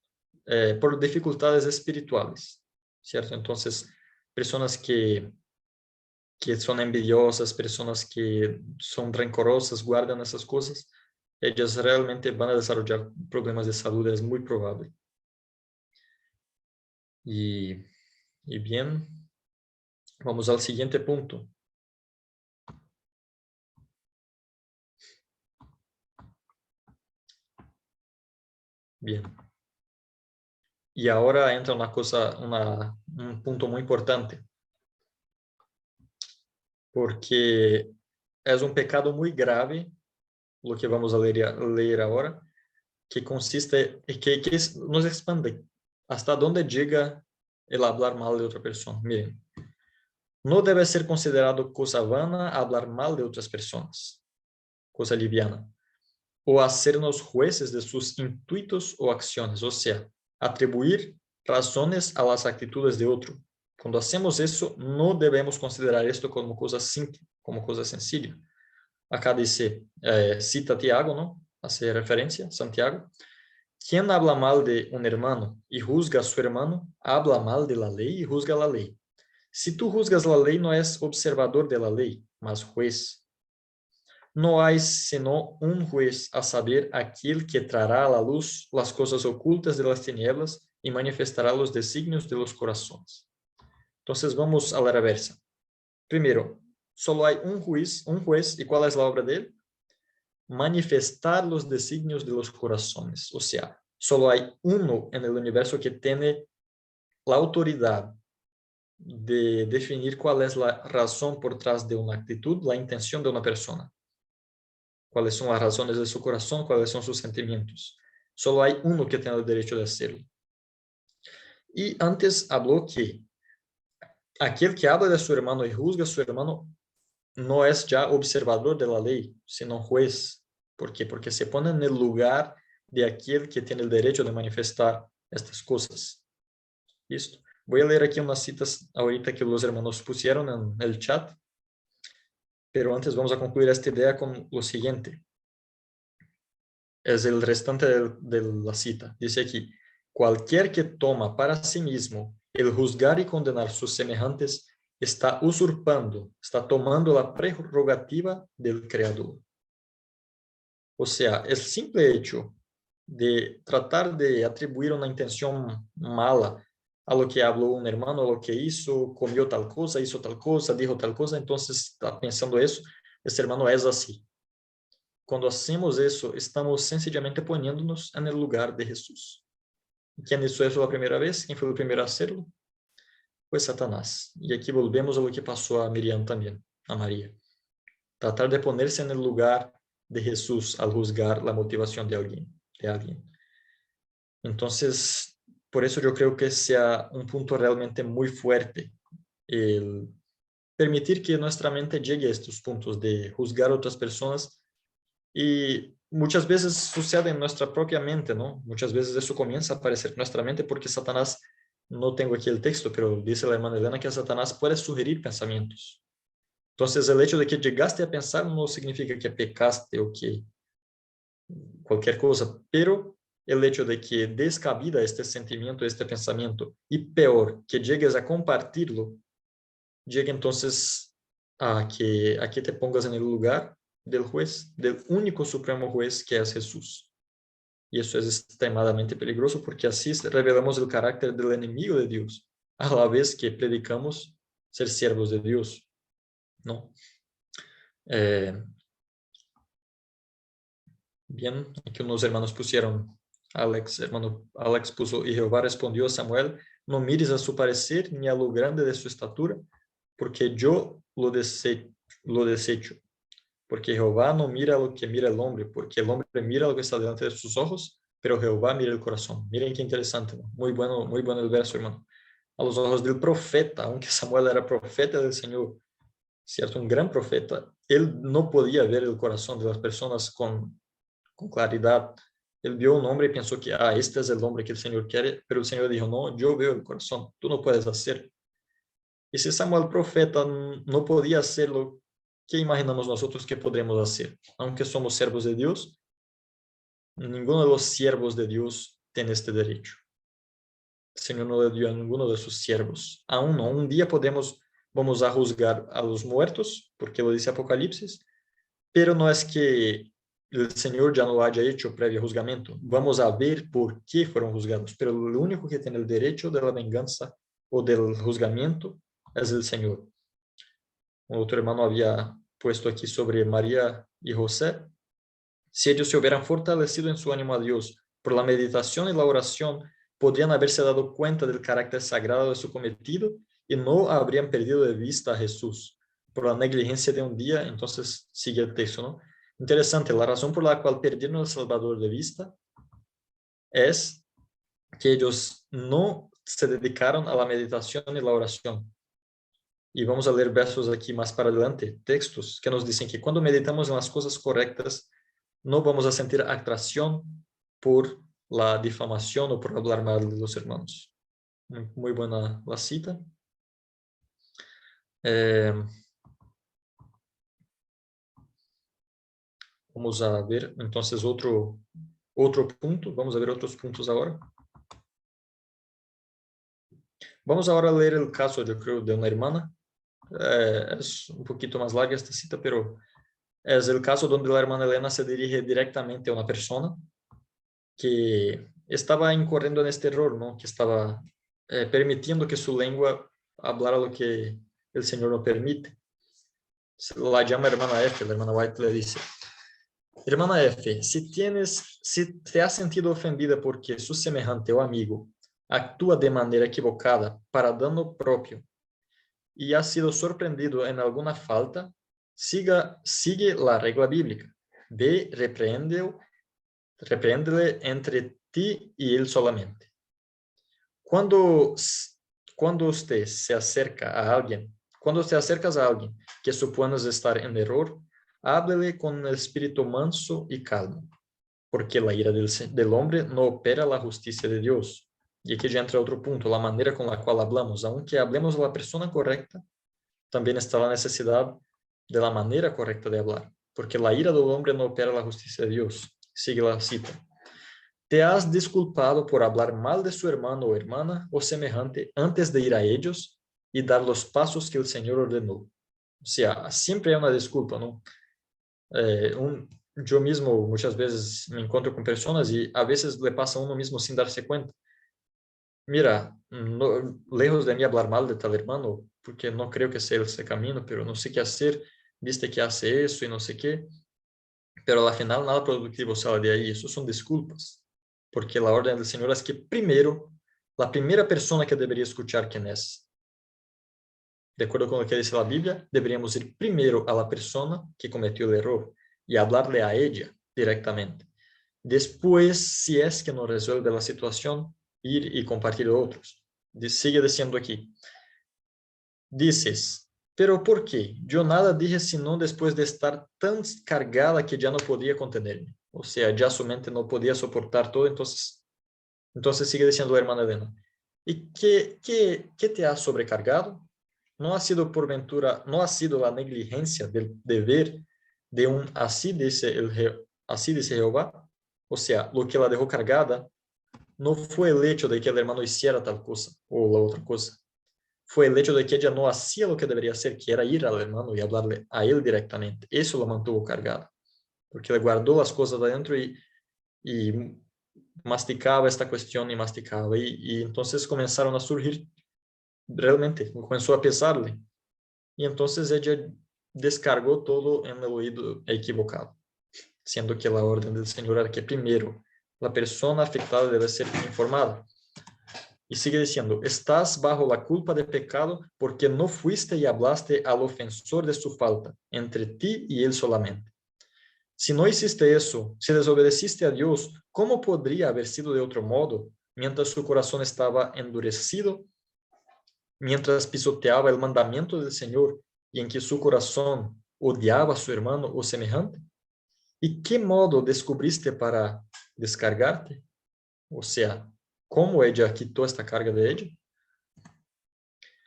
por dificultades espirituales, ¿cierto? Entonces, personas que son envidiosas, personas que son rencorosas, guardan esas cosas, ellas realmente van a desarrollar problemas de salud, es muy probable. Y bien, vamos al siguiente punto. Bien. Y ahora entra un punto muy importante, porque es un pecado muy grave, lo que vamos a leer ahora, que consiste, nos expande hasta dónde llega el hablar mal de otra persona. Miren, no debe ser considerado cosa vana hablar mal de otras personas, cosa liviana, o hacernos jueces de sus intuitos o acciones, o sea, atribuir razones a las actitudes de otro. Cuando hacemos eso, no debemos considerar esto como cosa simple, como cosa sencilla. Acá dice, cita Tiago, ¿no? Hace referencia, Santiago. Quien habla mal de un hermano y juzga a su hermano, habla mal de la ley y juzga la ley. Si tú juzgas la ley, no es observador de la ley, mas juez. No hay sino un juez, a saber, aquel que trará a la luz las cosas ocultas de las tinieblas y manifestará los designios de los corazones. Entonces vamos a la reversa. Primero, solo hay un juez, ¿y cuál es la obra de él? Manifestar los designios de los corazones. O sea, solo hay uno en el universo que tiene la autoridad de definir cuál es la razón por trás de una actitud, la intención de una persona. Cuáles son las razones de su corazón, cuáles son sus sentimientos. Solo hay uno que tiene el derecho de hacerlo. Y antes habló que aquel que habla de su hermano y juzga a su hermano no es ya observador de la ley, sino juez. ¿Por qué? Porque se pone en el lugar de aquel que tiene el derecho de manifestar estas cosas. ¿Listo? Voy a leer aquí unas citas ahorita que los hermanos pusieron en el chat, pero antes vamos a concluir esta idea con lo siguiente. Es el restante de la cita. Dice aquí, cualquier que toma para sí mismo el juzgar y condenar sus semejantes está usurpando, está tomando la prerrogativa del Creador. O sea, el simple hecho de tratar de atribuir una intención mala a lo que habló un hermano, a lo que hizo, comió tal cosa, hizo tal cosa, dijo tal cosa, entonces está pensando eso, ese hermano es así. Cuando hacemos eso, estamos sencillamente poniéndonos en el lugar de Jesús. ¿Quién hizo eso la primera vez? ¿Quién fue el primero a hacerlo? Fue Satanás. Y aquí volvemos a lo que pasó a Miriam también, a María. Tratar de ponerse en el lugar de Jesús al juzgar la motivación de alguien. Entonces, por eso yo creo que sea un punto realmente muy fuerte el permitir que nuestra mente llegue a estos puntos de juzgar a otras personas. Y muchas veces sucede en nuestra propia mente, ¿no? Muchas veces eso comienza a aparecer en nuestra mente porque Satanás, no tengo aquí el texto, pero dice la hermana Elena que Satanás puede sugerir pensamientos. Entonces, el hecho de que llegaste a pensar no significa que pecaste o que cualquier cosa, pero el hecho de que des cabida a este sentimiento, a este pensamiento, y peor, que llegues a compartirlo, llega entonces a que te pongas en el lugar del juez, del único supremo juez que es Jesús. Y eso es extremadamente peligroso porque así revelamos el carácter del enemigo de Dios, a la vez que predicamos ser siervos de Dios, ¿no? Bien, aquí unos hermanos pusieron, hermano Alex puso, y Jehová respondió a Samuel, no mires a su parecer ni a lo grande de su estatura, porque yo lo desecho. Porque Jehová no mira lo que mira el hombre, porque el hombre mira lo que está delante de sus ojos, pero Jehová mira el corazón. Miren qué interesante, ¿no? Muy bueno el verso, hermano. A los ojos del profeta, aunque Samuel era profeta del Señor, ¿cierto? Un gran profeta, él no podía ver el corazón de las personas con claridad. Él vio un hombre y pensó que, este es el hombre que el Señor quiere, pero el Señor dijo, no, yo veo el corazón, tú no puedes hacerlo. Y si Samuel profeta no podía hacerlo, ¿qué imaginamos nosotros que podremos hacer? Aunque somos siervos de Dios, ninguno de los siervos de Dios tiene este derecho. El Señor no le dio a ninguno de sus siervos. Aún no. Un día vamos a juzgar a los muertos, porque lo dice Apocalipsis, pero no es que el Señor ya no lo haya hecho previo juzgamento. Vamos a ver por qué fueron juzgados, pero lo único que tiene el derecho de la venganza o del juzgamiento es el Señor. Un otro hermano había puesto aquí sobre María y José. Si ellos se hubieran fortalecido en su ánimo a Dios por la meditación y la oración, podrían haberse dado cuenta del carácter sagrado de su cometido y no habrían perdido de vista a Jesús por la negligencia de un día. Entonces sigue el texto, ¿no? Interesante, la razón por la cual perdieron al Salvador de vista es que ellos no se dedicaron a la meditación y la oración. Y vamos a leer versos aquí más para adelante, textos que nos dicen que cuando meditamos en las cosas correctas, no vamos a sentir atracción por la difamación o por hablar mal de los hermanos. Muy buena la cita. Vamos a ver entonces otro punto. Vamos a ver otros puntos ahora. Vamos ahora a leer el caso, yo creo, de una hermana. Es un poquito más larga esta cita, pero es el caso donde la hermana Elena se dirige directamente a una persona que estaba incurriendo en este error, ¿no? Que estaba permitiendo que su lengua hablara lo que el Señor no permite. La llama hermana F, la hermana White le dice, hermana F, si te has sentido ofendida porque su semejante o amigo actúa de manera equivocada para dano propio y has sido sorprendido en alguna falta, sigue la regla bíblica. Ve, repréndele entre ti y él solamente. Cuando usted se acerca a alguien, cuando te acercas a alguien que supones estar en error, háblele con el espíritu manso y calmo, porque la ira del hombre no opera la justicia de Dios. y aquí ya entra otro punto, la manera con la cual hablamos. Aunque hablemos de la persona correcta, también está la necesidad de la manera correcta de hablar, porque la ira del hombre no opera la justicia de Dios. Sigue la cita. ¿Te has disculpado por hablar mal de su hermano o hermana o semejante antes de ir a ellos y dar los pasos que el Señor ordenó? O sea, siempre hay una disculpa, ¿no? Yo mismo muchas veces me encuentro con personas y a veces le pasa a uno mismo sin darse cuenta. Mira, lejos de mí hablar mal de tal hermano, porque no creo que sea ese camino, pero no sé qué hacer, viste que hace eso y no sé qué, pero al final nada productivo sale de ahí, eso son disculpas, porque la orden del Señor es que primero, la primera persona que debería escuchar quién es, de acuerdo con lo que dice la Biblia, deberíamos ir primero a la persona que cometió el error y hablarle a ella directamente. Después, si es que no resuelve la situación, ir y compartir a otros. Sigue diciendo aquí. Dices, pero ¿por qué? Yo nada dije sino después de estar tan cargada que ya no podía contenerme. O sea, ya su mente no podía soportar todo, entonces sigue diciendo la hermana Elena. ¿Y qué te ha sobrecargado? ¿No ha sido por ventura, no ha sido la negligencia del deber de un así dice Jehová? O sea, lo que la dejó cargada no fue el hecho de que el hermano hiciera tal cosa o la otra cosa. Fue el hecho de que ella no hacía lo que debería hacer, que era ir al hermano y hablarle a él directamente. Eso lo mantuvo cargada, porque le guardó las cosas adentro y masticaba esta cuestión y masticaba. Y entonces comenzaron a surgir, realmente, comenzó a pesarle. Y entonces ella descargó todo en el oído equivocado, siendo que la orden del Señor era que primero la persona afectada debe ser informada. Y sigue diciendo, estás bajo la culpa de pecado porque no fuiste y hablaste al ofensor de su falta, entre ti y él solamente. Si no hiciste eso, si desobedeciste a Dios, ¿cómo podría haber sido de otro modo mientras su corazón estaba endurecido, mientras pisoteaba el mandamiento del Señor y en que su corazón odiaba a su hermano o semejante? ¿Y qué modo descubriste para descargarte? O sea, ¿cómo ella quitó esta carga de ella?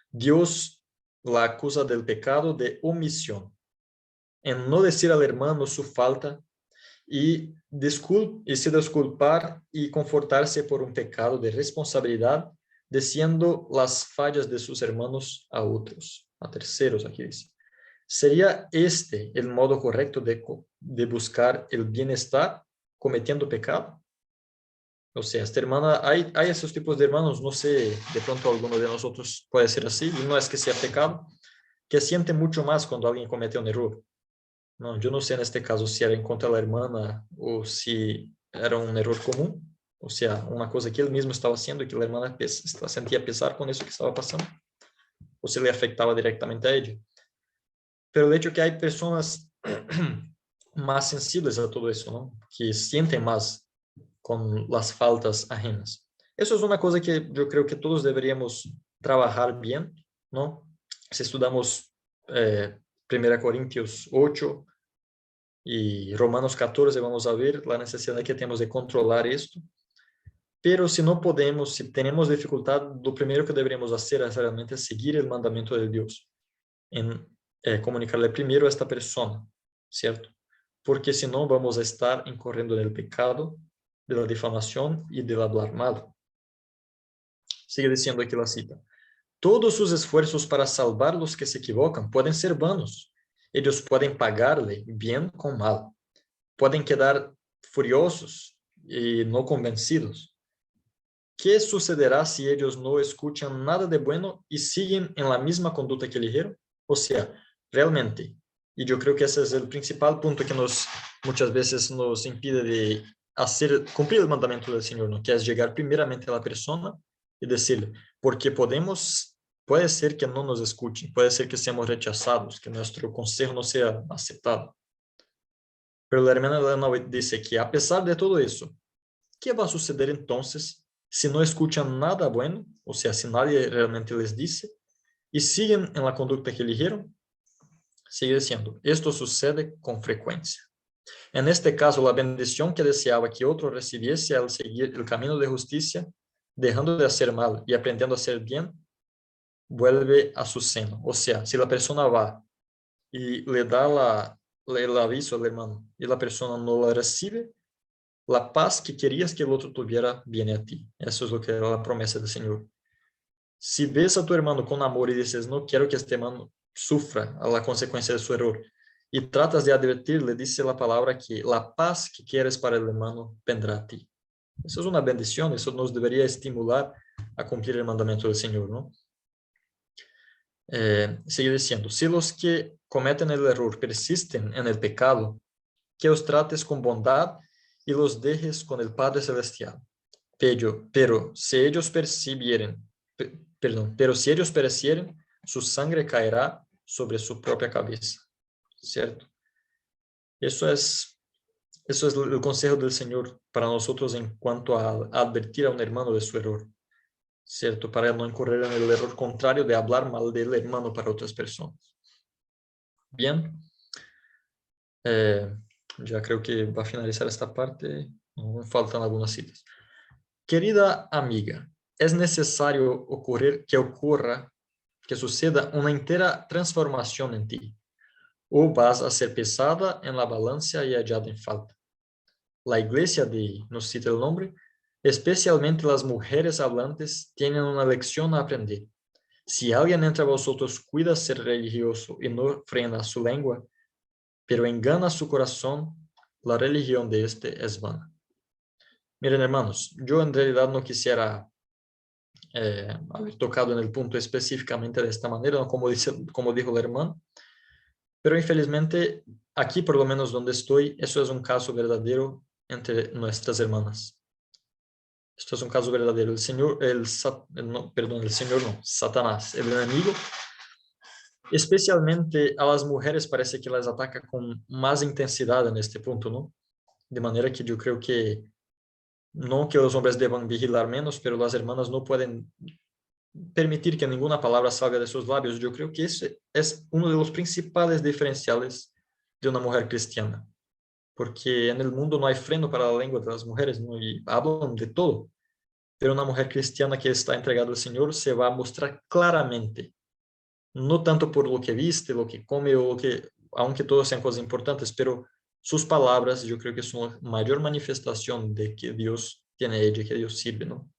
Dios la acusa del pecado de omisión, en no decir al hermano su falta y se disculpar y confortarse por un pecado de responsabilidad, diciendo las fallas de sus hermanos a otros, a terceros, aquí dice. ¿Sería este el modo correcto de buscar el bienestar cometiendo pecado? O sea, esta hermana, hay esos tipos de hermanos, no sé, de pronto alguno de nosotros puede ser así, y no es que sea pecado, que siente mucho más cuando alguien comete un error. No, yo no sé en este caso si era en contra de la hermana o si era un error común, o sea, una cosa que él mismo estaba haciendo y que la hermana sentía pesar con eso que estaba pasando, o si le afectaba directamente a ella. Pero el hecho que hay personas más sensibles a todo eso, ¿no? Que sienten más con las faltas ajenas. Eso es una cosa que yo creo que todos deberíamos trabajar bien, ¿no? Si estudiamos 1 Corintios 8 y Romanos 14, vamos a ver la necesidad que tenemos de controlar esto. Pero si no podemos, si tenemos dificultad, lo primero que deberíamos hacer es realmente seguir el mandamiento de Dios, en comunicarle primero a esta persona, ¿cierto? Porque si no, vamos a estar incurriendo en el pecado de la difamación y del hablar mal. Sigue diciendo aquí la cita. Todos sus esfuerzos para salvar los que se equivocan pueden ser vanos. Ellos pueden pagarle bien con mal. Pueden quedar furiosos y no convencidos. ¿Qué sucederá si ellos no escuchan nada de bueno y siguen en la misma conducta que eligieron? O sea, realmente, y yo creo que ese es el principal punto que muchas veces nos impide de cumplir el mandamiento del Señor, ¿no? Que es llegar primeramente a la persona y decirle, porque puede ser que no nos escuchen, puede ser que seamos rechazados, que nuestro consejo no sea aceptado. Pero la hermana Elena dice que a pesar de todo eso, ¿qué va a suceder entonces si no escuchan nada bueno? O sea, si nadie realmente les dice y siguen en la conducta que eligieron. Sigue diciendo, esto sucede con frecuencia. En este caso, la bendición que deseaba que otro recibiese al seguir el camino de justicia dejando de hacer mal y aprendiendo a hacer bien, vuelve a su seno. O sea, si la persona va y le da el aviso al hermano y la persona no la recibe, la paz que querías que el otro tuviera viene a ti. Eso es lo que era la promesa del Señor. Si ves a tu hermano con amor y dices, no quiero que este hermano sufra a la consecuencia de su error, y tratas de advertirle, dice la palabra que la paz que quieres para el hermano vendrá a ti. Eso es una bendición, eso nos debería estimular a cumplir el mandamiento del Señor, ¿no? Sigue diciendo, si los que cometen el error persisten en el pecado, que os trates con bondad y los dejes con el Padre Celestial. Pero si ellos pero si ellos perecieren, su sangre caerá sobre su propia cabeza. ¿Cierto? Eso es el consejo del Señor para nosotros en cuanto a advertir a un hermano de su error. ¿Cierto? Para no incurrir en el error contrario de hablar mal del hermano para otras personas. Bien. Ya creo que va a finalizar esta parte. Aún faltan algunas citas. Querida amiga, es necesario que suceda una entera transformación en ti, o vas a ser pesada en la balanza y hallada en falta. La iglesia nos cita el nombre, especialmente las mujeres hablantes, tienen una lección a aprender. Si alguien entre vosotros cuida ser religioso y no frena su lengua, pero engana su corazón, la religión de este es vana. Miren, hermanos, yo en realidad no quisiera haber tocado en el punto específicamente de esta manera, ¿no? Como dijo el hermano, pero infelizmente aquí, por lo menos donde estoy, eso es un caso verdadero entre nuestras hermanas. Esto es un caso verdadero. El Señor, el Señor no, Satanás, el enemigo, especialmente a las mujeres parece que las ataca con más intensidad en este punto, ¿no? De manera que yo creo que no que los hombres deban vigilar menos, pero las hermanas no pueden permitir que ninguna palabra salga de sus labios. Yo creo que ese es uno de los principales diferenciales de una mujer cristiana, porque en el mundo no hay freno para la lengua de las mujeres, ¿no? Y hablan de todo, pero una mujer cristiana que está entregada al Señor se va a mostrar claramente, no tanto por lo que viste, lo que come o lo que, aunque todos sean cosas importantes, pero sus palabras yo creo que son la mayor manifestación de que Dios tiene ella, que Dios sirve, ¿no?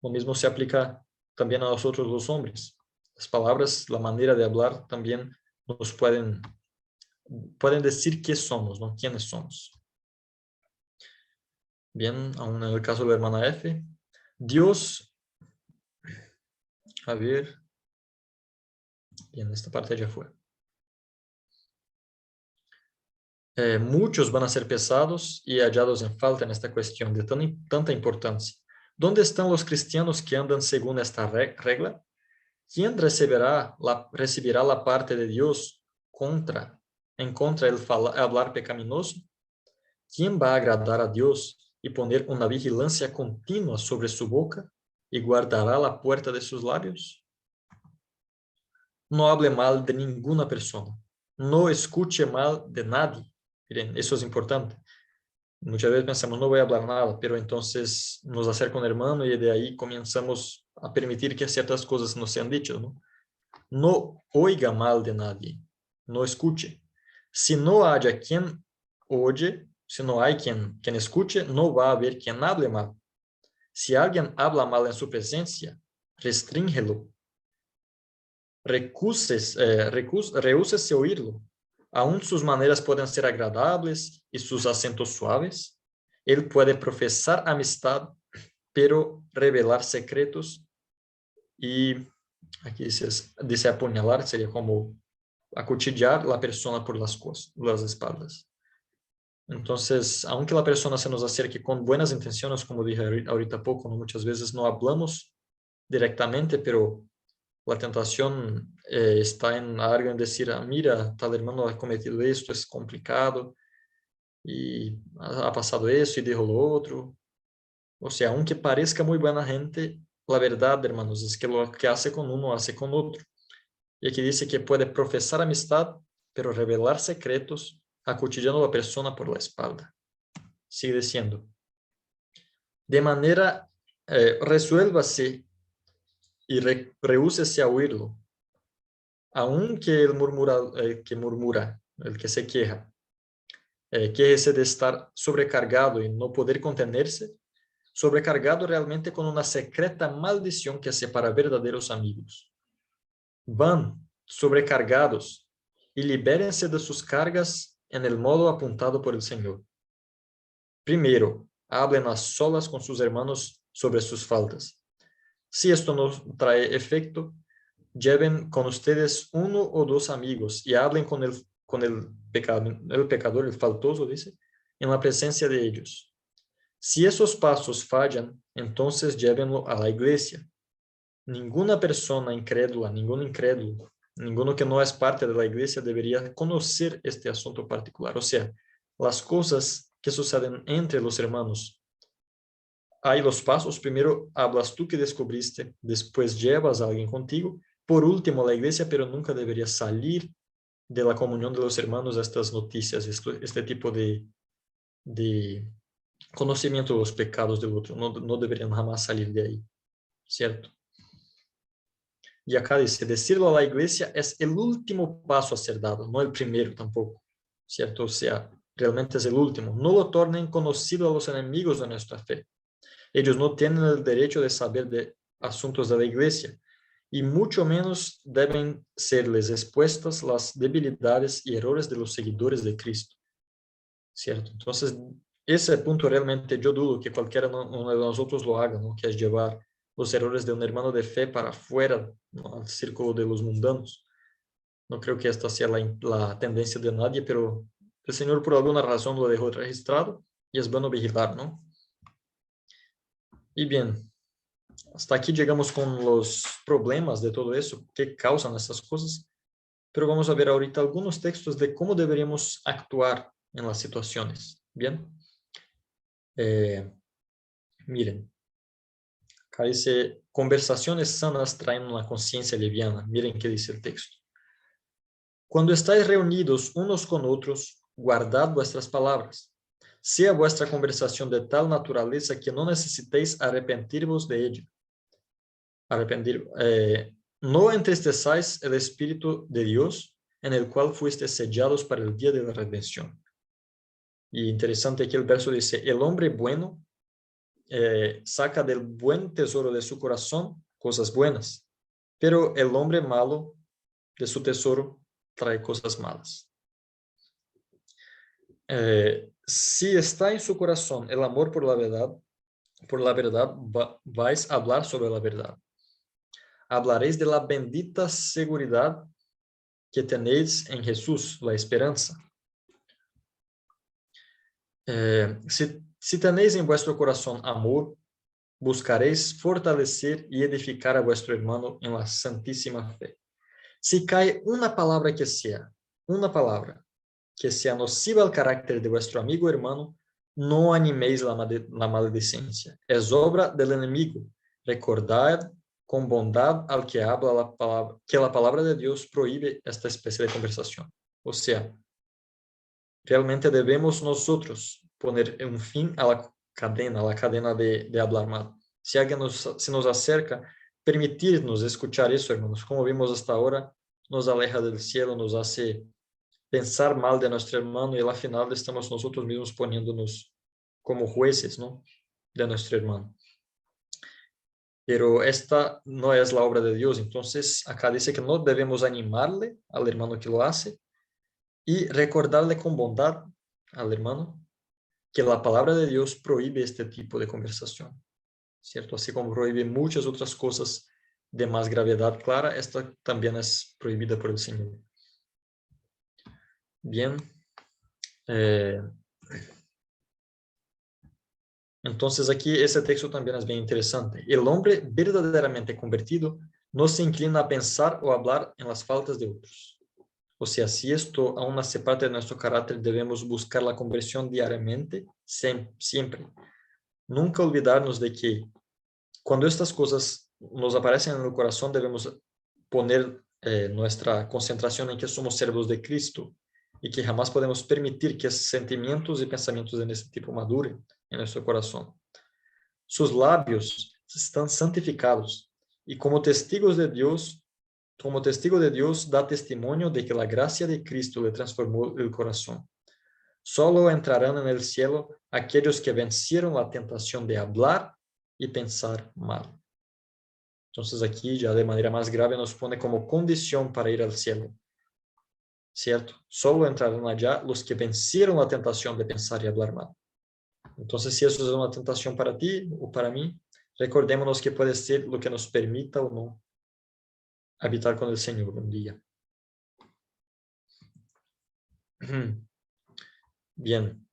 Lo mismo se aplica también a nosotros los hombres. Las palabras, la manera de hablar también nos pueden decir qué somos, ¿no? ¿Quiénes somos? Bien, aún en el caso de la hermana F, Dios, a ver, bien, esta parte ya fue. Muchos van a ser pesados y hallados en falta en esta cuestión de tanta importancia. ¿Dónde están los cristianos que andan según esta regla? ¿Quién recibirá la parte de Dios en contra del hablar pecaminoso? ¿Quién va a agradar a Dios y poner una vigilancia continua sobre su boca y guardará la puerta de sus labios? No hable mal de ninguna persona. No escuche mal de nadie. Miren, eso es importante. Muchas veces pensamos, no voy a hablar nada, pero entonces nos acerca un hermano y de ahí comenzamos a permitir que ciertas cosas nos sean dichas, ¿no? No oiga mal de nadie, no escuche. Si no haya quien oye, si no hay quien escuche, no va a haber quien hable mal. Si alguien habla mal en su presencia, restríngelo. Rehúsese oírlo. Aún sus maneras pueden ser agradables y sus acentos suaves. Él puede profesar amistad, pero revelar secretos. Y aquí dice apuñalar, sería como acuchillar la persona por las espaldas. Entonces, aunque la persona se nos acerque con buenas intenciones, como dije ahorita poco, ¿no? Muchas veces no hablamos directamente, pero la tentación está en algo en decir, mira, tal hermano ha cometido esto, es complicado, y ha pasado eso y dijo lo otro. O sea, aunque parezca muy buena gente, la verdad, hermanos, es que lo que hace con uno, hace con otro. Y aquí dice que puede profesar amistad, pero revelar secretos, acuchillando a la persona por la espalda. Sigue diciendo, de manera resuélvase y rehúsese a oírlo, aunque el que murmura, el que se queja, queje-se de estar sobrecargado y no poder contenerse, sobrecargado realmente con una secreta maldición que separa verdaderos amigos. Van sobrecargados y libérense de sus cargas en el modo apuntado por el Señor. Primero, hablen a solas con sus hermanos sobre sus faltas. Si esto no trae efecto, lleven con ustedes uno o dos amigos y hablen con el pecador, el faltoso, dice, en la presencia de ellos. Si esos pasos fallan, entonces llévenlo a la iglesia. Ninguna persona incrédula, ningún incrédulo, ninguno que no es parte de la iglesia debería conocer este asunto particular. O sea, las cosas que suceden entre los hermanos. Hay los pasos, primero hablas tú que descubriste, después llevas a alguien contigo, por último la iglesia, pero nunca debería salir de la comunión de los hermanos estas noticias, este tipo de conocimiento de los pecados del otro, no deberían jamás salir de ahí, ¿cierto? Y acá dice, decirlo a la iglesia es el último paso a ser dado, no el primero tampoco, ¿cierto? O sea, realmente es el último. No lo tornen conocido a los enemigos de nuestra fe. Ellos no tienen el derecho de saber de asuntos de la iglesia y mucho menos deben serles expuestas las debilidades y errores de los seguidores de Cristo, ¿cierto? Entonces, ese punto realmente yo dudo que cualquiera uno de nosotros lo haga, ¿no? Que es llevar los errores de un hermano de fe para fuera, ¿no? Al círculo de los mundanos. No creo que esta sea la tendencia de nadie, pero el Señor por alguna razón lo dejó registrado y es bueno vigilar, ¿no? Y bien, hasta aquí llegamos con los problemas de todo eso, que causan estas cosas, pero vamos a ver ahorita algunos textos de cómo deberíamos actuar en las situaciones. Bien, miren, acá dice, conversaciones sanas traen una conciencia liviana. Miren qué dice el texto. Cuando estáis reunidos unos con otros, guardad vuestras palabras. Sea vuestra conversación de tal naturaleza que no necesitéis arrepentirvos de ella. No entristezáis el Espíritu de Dios, en el cual fuisteis sellados para el día de la redención. Y interesante aquí el verso dice, el hombre bueno saca del buen tesoro de su corazón cosas buenas, pero el hombre malo de su tesoro trae cosas malas. Si está en su corazón el amor por la verdad vais a hablar sobre la verdad. Hablaréis de la bendita seguridad que tenéis en Jesús, la esperanza. Si tenéis en vuestro corazón amor, buscaréis fortalecer y edificar a vuestro hermano en la santísima fe. Si cae una palabra que sea nociva al carácter de vuestro amigo hermano, no animéis la maledicencia. Es obra del enemigo. Recordad con bondad al que habla la palabra, que la palabra de Dios prohíbe esta especie de conversación. O sea, realmente debemos nosotros poner un fin a la cadena de hablar mal. Si alguien se nos acerca, permitirnos escuchar eso, hermanos, como vimos hasta ahora, nos aleja del cielo, nos hace pensar mal de nuestro hermano y al final estamos nosotros mismos poniéndonos como jueces, ¿no? De nuestro hermano. Pero esta no es la obra de Dios. Entonces, acá dice que no debemos animarle al hermano que lo hace y recordarle con bondad al hermano que la palabra de Dios prohíbe este tipo de conversación, ¿cierto? Así como prohíbe muchas otras cosas de más gravedad clara, esta también es prohibida por el Señor. Bien. Entonces aquí ese texto también es bien interesante. El hombre verdaderamente convertido no se inclina a pensar o hablar en las faltas de otros. O sea, si esto aún hace parte de nuestro carácter, debemos buscar la conversión diariamente, siempre. Nunca olvidarnos de que cuando estas cosas nos aparecen en el corazón, debemos poner nuestra concentración en que somos siervos de Cristo y que jamás podemos permitir que sentimientos y pensamientos de ese tipo maduren en nuestro corazón. Sus labios están santificados, y como testigos de Dios, como testigo de Dios, da testimonio de que la gracia de Cristo le transformó el corazón. Solo entrarán en el cielo aquellos que vencieron la tentación de hablar y pensar mal. Entonces aquí ya de manera más grave nos pone como condición para ir al cielo. ¿Cierto? Solo entrarán allá los que vencieron la tentación de pensar y hablar mal. Entonces, si eso es una tentación para ti o para mí, recordémonos que puede ser lo que nos permita o no habitar con el Señor un día. Bien.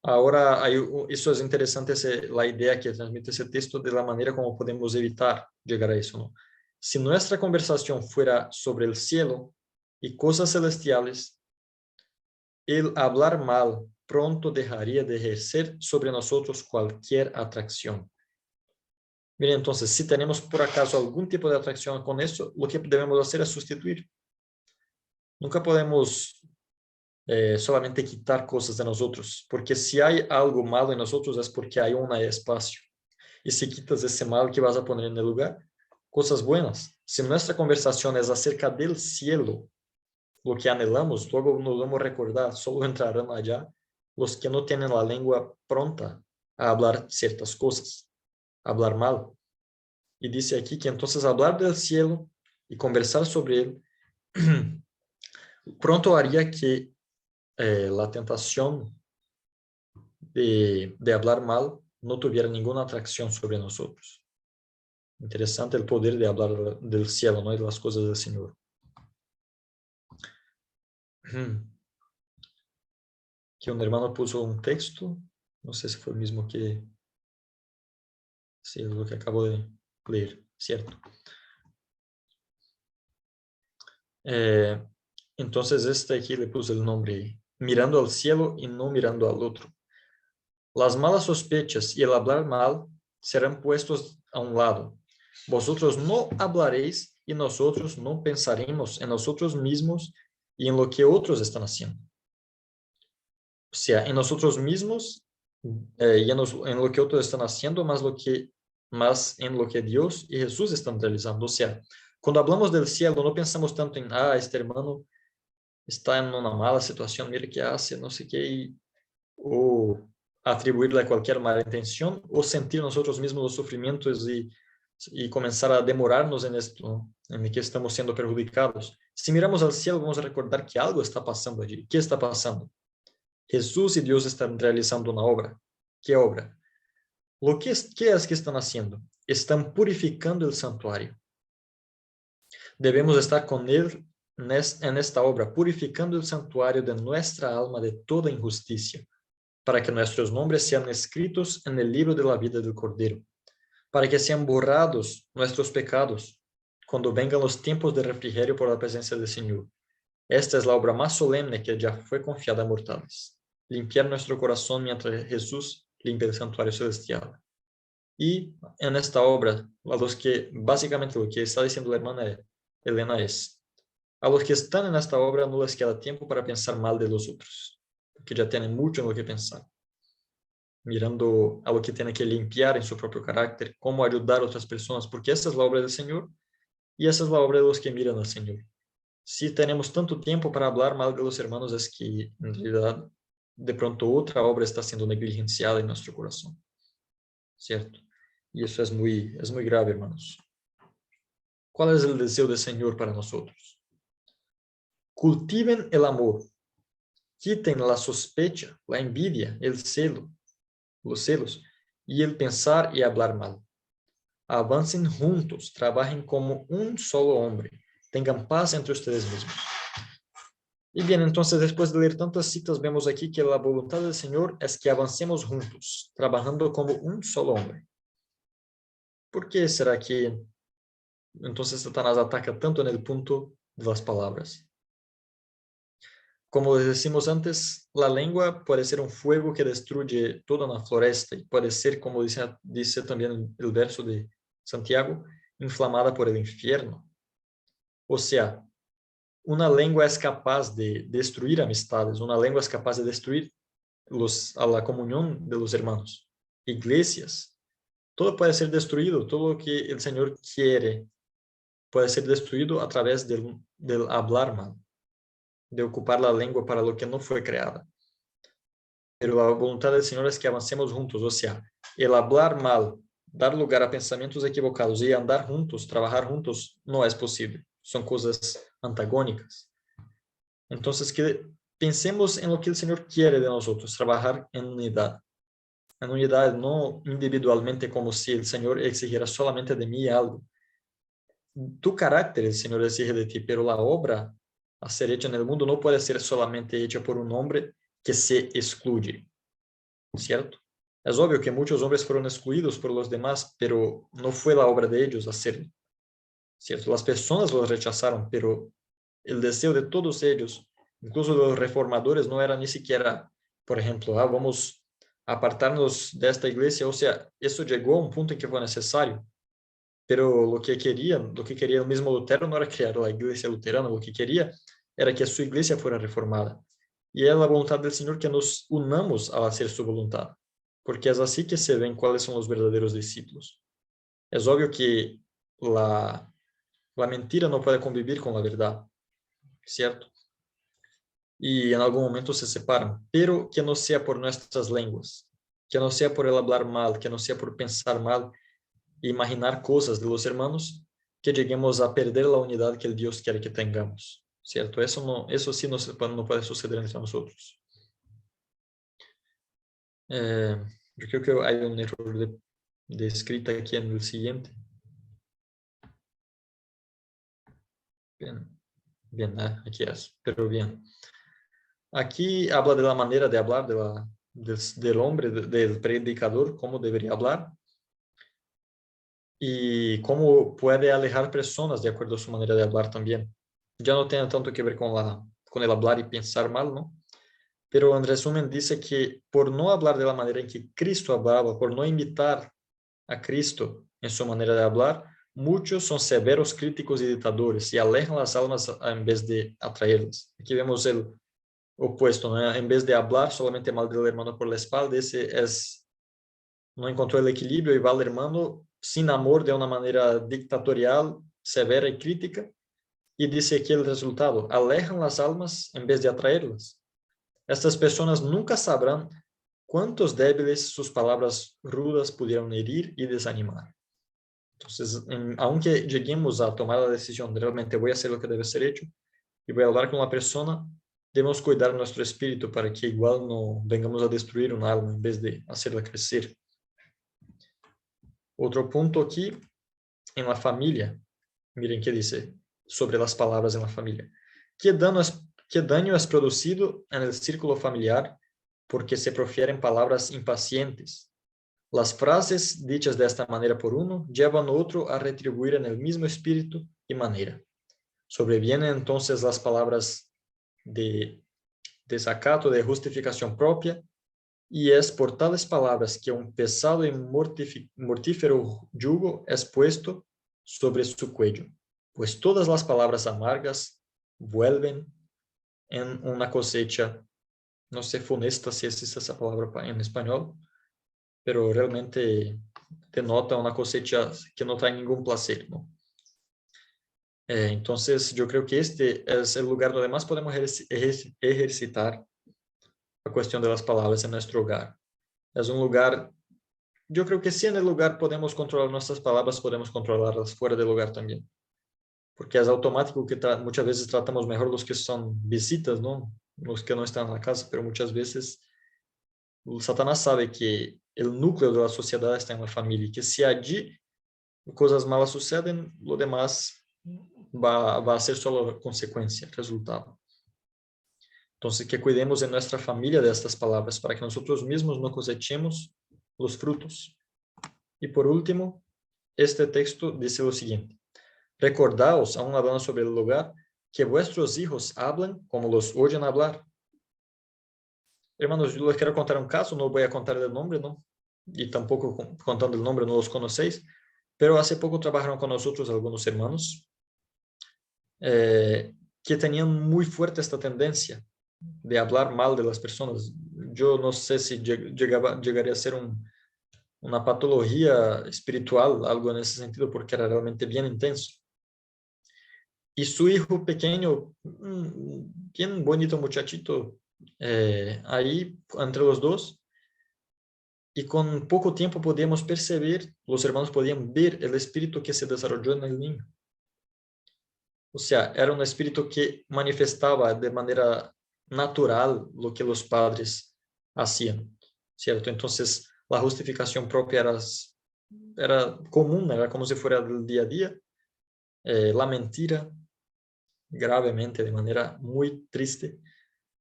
Ahora, eso es interesante, la idea que transmite ese texto de la manera como podemos evitar llegar a eso, ¿no? Si nuestra conversación fuera sobre el cielo y cosas celestiales, el hablar mal pronto dejaría de ejercer sobre nosotros cualquier atracción. Miren, entonces, si tenemos por acaso algún tipo de atracción con eso, lo que debemos hacer es sustituir. Nunca podemos solamente quitar cosas de nosotros, porque si hay algo malo en nosotros es porque hay un espacio. Y si quitas ese mal, ¿qué vas a poner en el lugar? Cosas buenas. Si nuestra conversación es acerca del cielo, lo que anhelamos, luego nos vamos a recordar, solo entrarán allá los que no tienen la lengua pronta a hablar ciertas cosas, a hablar mal. Y dice aquí que entonces hablar del cielo y conversar sobre él pronto haría que la tentación de hablar mal no tuviera ninguna atracción sobre nosotros. Interesante el poder de hablar del cielo, ¿no? Y de las cosas del Señor. Que un hermano puso un texto, no sé si fue el mismo que, sí, es lo que acabo de leer, ¿cierto? Entonces aquí le puse el nombre, mirando al cielo y no mirando al otro. Las malas sospechas y el hablar mal serán puestos a un lado. Vosotros no hablaréis y nosotros no pensaremos en nosotros mismos y en lo que otros están haciendo. O sea, en nosotros mismos y en lo que otros están haciendo, más en lo que Dios y Jesús están realizando. O sea, cuando hablamos del cielo, no pensamos tanto en, este hermano está en una mala situación, mire qué hace, no sé qué, o atribuirle a cualquier mala intención, o sentir nosotros mismos los sufrimientos y comenzar a demorarnos en esto, en que estamos siendo perjudicados. Si miramos al cielo, vamos a recordar que algo está pasando allí. ¿Qué está pasando? Jesús y Dios están realizando una obra. ¿Qué obra? ¿Qué es que están haciendo? Están purificando el santuario. Debemos estar con Él en esta obra, purificando el santuario de nuestra alma de toda injusticia, para que nuestros nombres sean escritos en el libro de la vida del Cordero, para que sean borrados nuestros pecados, cuando vengan los tiempos de refrigerio por la presencia del Señor. Esta es la obra más solemne que ya fue confiada a mortales. Limpiar nuestro corazón mientras Jesús limpia el santuario celestial. Y en esta obra, básicamente lo que está diciendo la hermana Elena es, a los que están en esta obra no les queda tiempo para pensar mal de los otros, porque ya tienen mucho en lo que pensar, mirando a lo que tienen que limpiar en su propio carácter, cómo ayudar a otras personas, porque esa es la obra del Señor y esa es la obra de los que miran al Señor. Si tenemos tanto tiempo para hablar mal de los hermanos, es que en realidad de pronto otra obra está siendo negligenciada en nuestro corazón, ¿cierto? Y eso es muy grave, hermanos. ¿Cuál es el deseo del Señor para nosotros? Cultiven el amor, quiten la sospecha, la envidia, el celo, los celos y el pensar y hablar mal. Avancen juntos, trabajen como un solo hombre, tengan paz entre ustedes mismos. Y bien, entonces después de leer tantas citas, vemos aquí que la voluntad del Señor es que avancemos juntos, trabajando como un solo hombre. ¿Por qué será que entonces Satanás ataca tanto en el punto de las palabras? Como decimos antes, la lengua puede ser un fuego que destruye toda una floresta y puede ser, como dice también el verso de Santiago, inflamada por el infierno. O sea, una lengua es capaz de destruir amistades, una lengua es capaz de destruir a la comunión de los hermanos, iglesias, todo puede ser destruido, todo lo que el Señor quiere puede ser destruido a través del hablar mal, de ocupar la lengua para lo que no fue creada. Pero la voluntad del Señor es que avancemos juntos, o sea, el hablar mal, dar lugar a pensamientos equivocados y andar juntos, trabajar juntos, no es posible. Son cosas antagónicas. Entonces, que pensemos en lo que el Señor quiere de nosotros, trabajar en unidad. En unidad, no individualmente como si el Señor exigiera solamente de mí algo. Tu carácter el Señor exige de ti, pero la obra a ser hecha en el mundo no puede ser solamente hecha por un hombre que se excluye, ¿cierto? Es obvio que muchos hombres fueron excluidos por los demás, pero no fue la obra de ellos hacerlo, ¿cierto? Las personas los rechazaron, pero el deseo de todos ellos, incluso de los reformadores, no era ni siquiera, por ejemplo, vamos a apartarnos de esta iglesia. O sea, eso llegó a un punto en que fue necesario, pero lo que quería el mismo Lutero no era crear la iglesia luterana, lo que quería era que su iglesia fuera reformada. Y es la voluntad del Señor que nos unamos a hacer su voluntad, porque es así que se ven cuáles son los verdaderos discípulos. Es obvio que la mentira no puede convivir con la verdad, ¿cierto? Y en algún momento se separan, pero que no sea por nuestras lenguas, que no sea por el hablar mal, que no sea por pensar mal, imaginar cosas de los hermanos, que lleguemos a perder la unidad que el Dios quiere que tengamos, ¿cierto? Eso sí no puede suceder entre nosotros. Yo creo que hay un error de escrita aquí en el siguiente. Bien, aquí es, pero bien. Aquí habla de la manera de hablar del hombre, del predicador, cómo debería hablar y cómo puede alejar personas de acuerdo a su manera de hablar también. Ya no tiene tanto que ver con el hablar y pensar mal, ¿no? Pero en resumen dice que por no hablar de la manera en que Cristo hablaba, por no imitar a Cristo en su manera de hablar, muchos son severos críticos y dictadores y alejan las almas en vez de atraerlas. Aquí vemos el opuesto, ¿no? En vez de hablar solamente mal del hermano por la espalda, no encontró el equilibrio y va al hermano sin amor de una manera dictatorial, severa y crítica. Y dice aquí el resultado: alejan las almas en vez de atraerlas. Estas personas nunca sabrán cuántos débiles sus palabras rudas pudieron herir y desanimar. Entonces, aunque lleguemos a tomar la decisión de realmente voy a hacer lo que debe ser hecho y voy a hablar con la persona, debemos cuidar nuestro espíritu para que igual no vengamos a destruir un alma en vez de hacerla crecer. Otro punto aquí, en la familia. Miren qué dice sobre las palabras en la familia. ¿Qué daño es producido en el círculo familiar porque se profieren palabras impacientes? Las frases dichas de esta manera por uno llevan a otro a retribuir en el mismo espíritu y manera. Sobrevienen entonces las palabras de desacato, de justificación propia, y es por tales palabras que un pesado y mortífero yugo es puesto sobre su cuello, pues todas las palabras amargas vuelven en una cosecha, no sé, funesta, si existe esa palabra en español, pero realmente denota una cosecha que no trae ningún placer, ¿no? Entonces, yo creo que este es el lugar donde más podemos ejercitar la cuestión de las palabras en nuestro hogar. Es un lugar, yo creo que si en el lugar podemos controlar nuestras palabras, podemos controlarlas fuera del lugar también. Porque es automático que muchas veces tratamos mejor los que son visitas, ¿no? Los que no están en la casa, pero muchas veces Satanás sabe que el núcleo de la sociedad está en la familia y que si allí cosas malas suceden, lo demás va a ser solo consecuencia, resultado. Entonces, que cuidemos de nuestra familia de estas palabras para que nosotros mismos no cosechemos los frutos. Y por último, este texto dice lo siguiente: recordaos, aún hablando sobre el hogar, que vuestros hijos hablan como los oyen hablar. Hermanos, yo les quiero contar un caso, no voy a contar el nombre, ¿no? Y tampoco contando el nombre no los conocéis, pero hace poco trabajaron con nosotros algunos hermanos que tenían muy fuerte esta tendencia de hablar mal de las personas. Yo no sé si llegaría a ser un una patología espiritual, algo en ese sentido, porque era realmente bien intenso. Y su hijo pequeño, bien bonito muchachito, ahí entre los dos, y con poco tiempo podíamos percibir, los hermanos podían ver el espíritu que se desarrolló en el niño. O sea, era un espíritu que manifestaba de manera natural lo que los padres hacían, ¿cierto? Entonces, la justificación propia era común, era como si fuera del día a día. La mentira, gravemente, de manera muy triste.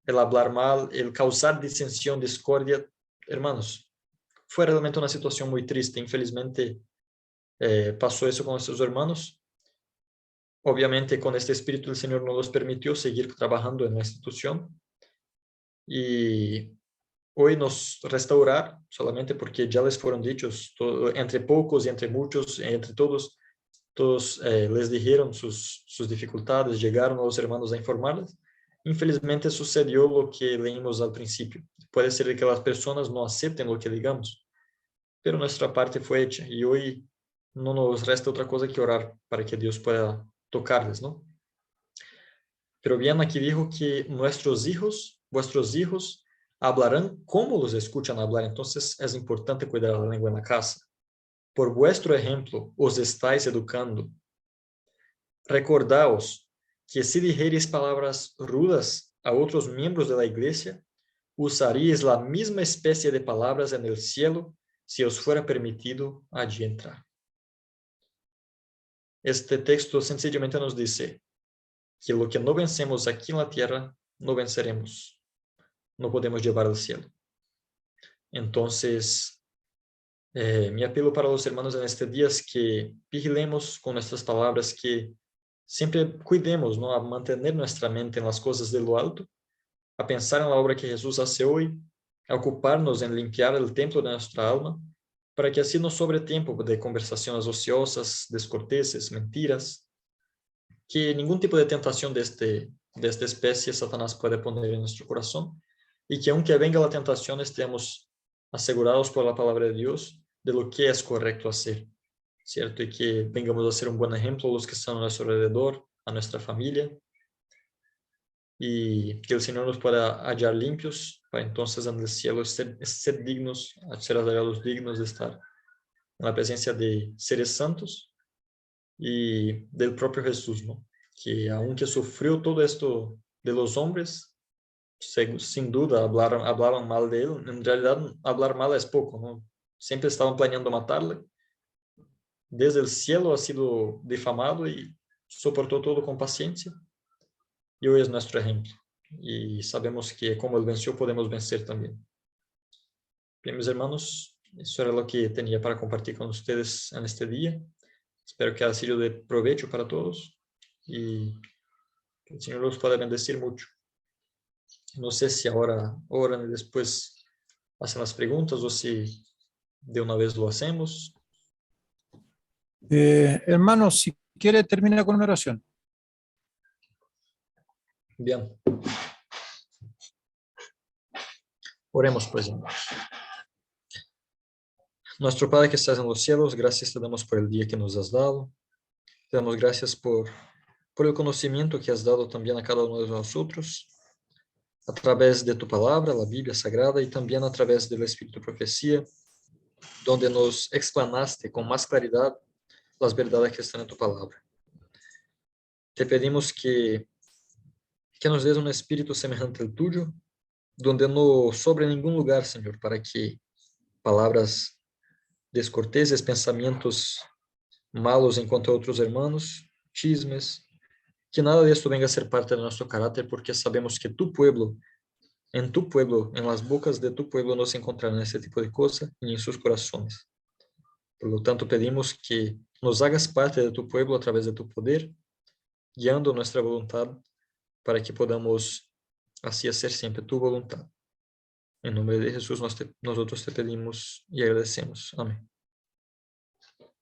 El hablar mal, el causar disensión, discordia. Hermanos, fue realmente una situación muy triste. Infelizmente, pasó eso con estos hermanos. Obviamente, con este espíritu el Señor no los permitió seguir trabajando en la institución. Y hoy nos restaurar, solamente porque ya les fueron dichos, entre pocos y entre muchos, entre todos, les dijeron sus dificultades, llegaron a los hermanos a informarles. Infelizmente sucedió lo que leímos al principio. Puede ser que las personas no acepten lo que digamos, pero nuestra parte fue hecha y hoy no nos resta otra cosa que orar para que Dios pueda tocarles, ¿no? Pero bien, aquí dijo que vuestros hijos, hablarán como los escuchan hablar. Entonces es importante cuidar la lengua en la casa. Por vuestro ejemplo, os estáis educando. Recordaos que si dijereis palabras rudas a otros miembros de la iglesia, usaríais la misma especie de palabras en el cielo si os fuera permitido allí entrar. Este texto sencillamente nos dice que lo que no vencemos aquí en la tierra, no venceremos, no podemos llevar al cielo. Entonces, mi apelo para los hermanos en este día es que vigilemos con nuestras palabras, que siempre cuidemos, ¿no?, a mantener nuestra mente en las cosas de lo alto, a pensar en la obra que Jesús hace hoy, a ocuparnos en limpiar el templo de nuestra alma, para que así no sobre tiempo de conversaciones ociosas, descorteses, mentiras, que ningún tipo de tentación de esta especie Satanás puede poner en nuestro corazón, y que aunque venga la tentación estemos asegurados por la palabra de Dios de lo que es correcto hacer, ¿cierto? Y que vengamos a ser un buen ejemplo a los que están a nuestro alrededor, a nuestra familia, y que el Señor nos pueda hallar limpios para entonces en el cielo ser dignos, ser hallados dignos de estar en la presencia de seres santos y del propio Jesús, ¿no? Que aunque sufrió todo esto de los hombres, sin duda hablaron mal de él. En realidad, hablar mal es poco, ¿no? Siempre estaban planeando matarle. Desde el cielo ha sido difamado y soportó todo con paciencia. Y hoy es nuestro ejemplo. Y sabemos que como él venció, podemos vencer también. Bien, mis hermanos, eso era lo que tenía para compartir con ustedes en este día. Espero que haya sido de provecho para todos y que el Señor los pueda bendecir mucho. No sé si ahora oran y después hacen las preguntas o si de una vez lo hacemos. Hermano, si quiere, termina con una oración. Bien. Oremos pues, hermanos. Nuestro Padre que estás en los cielos, gracias te damos por el día que nos has dado. Te damos gracias por el conocimiento que has dado también a cada uno de nosotros, a través de tu palabra, la Biblia Sagrada, y también a través del Espíritu de Profecía, donde nos explanaste con más claridad las verdades que están en tu palabra. Te pedimos que nos des un espíritu semejante al tuyo, donde no sobre ningún lugar, Señor, para que palabras descorteses, pensamientos malos en cuanto a otros hermanos, chismes, que nada de esto venga a ser parte de nuestro carácter, porque sabemos que en tu pueblo, en las bocas de tu pueblo no se encontrarán ese tipo de cosas, ni en sus corazones. Por lo tanto, pedimos que nos hagas parte de tu pueblo a través de tu poder, guiando nuestra voluntad para que podamos así hacer siempre tu voluntad. En nombre de Jesús nosotros te pedimos y agradecemos. Amén.